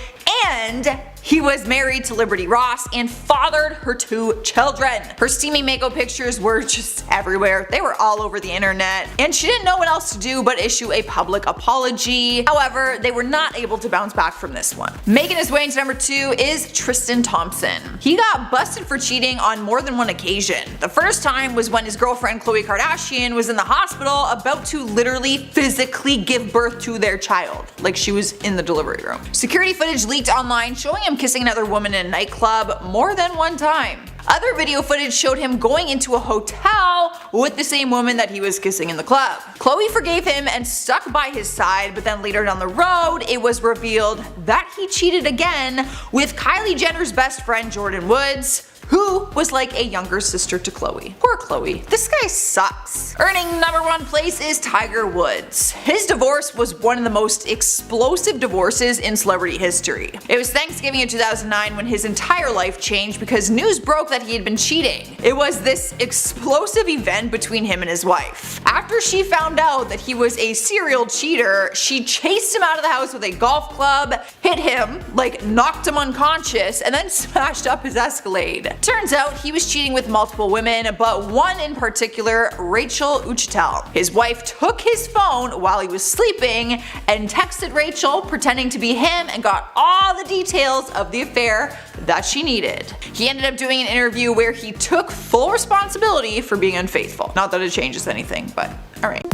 and he was married to Liberty Ross and fathered her 2 children. Her steamy makeup pictures were just everywhere. They were all over the internet, and she didn't know what else to do but issue a public apology. However, they were not able to bounce back from this one. Making his way into number 2 is Tristan Thompson. He got busted for cheating on more than one occasion. The first time was when his girlfriend Khloe Kardashian was in the hospital about to literally physically give birth to their child. Like she was in the delivery room. Security footage leaked online showing him kissing another woman in a nightclub more than one time. Other video footage showed him going into a hotel with the same woman that he was kissing in the club. Khloe forgave him and stuck by his side, but then later down the road it was revealed that he cheated again with Kylie Jenner's best friend Jordan Woods, who was like a younger sister to Khloe. Poor Khloe. This guy sucks. Earning number 1 place is Tiger Woods. His divorce was one of the most explosive divorces in celebrity history. It was Thanksgiving in 2009 when his entire life changed because news broke that he had been cheating. It was this explosive event between him and his wife. After she found out that he was a serial cheater, she chased him out of the house with a golf club, hit him, like knocked him unconscious, and then smashed up his Escalade. Turns out he was cheating with multiple women, but one in particular, Rachel Uchitel. His wife took his phone while he was sleeping and texted Rachel pretending to be him and got all the details of the affair that she needed. He ended up doing an interview where he took full responsibility for being unfaithful. Not that it changes anything, but alright.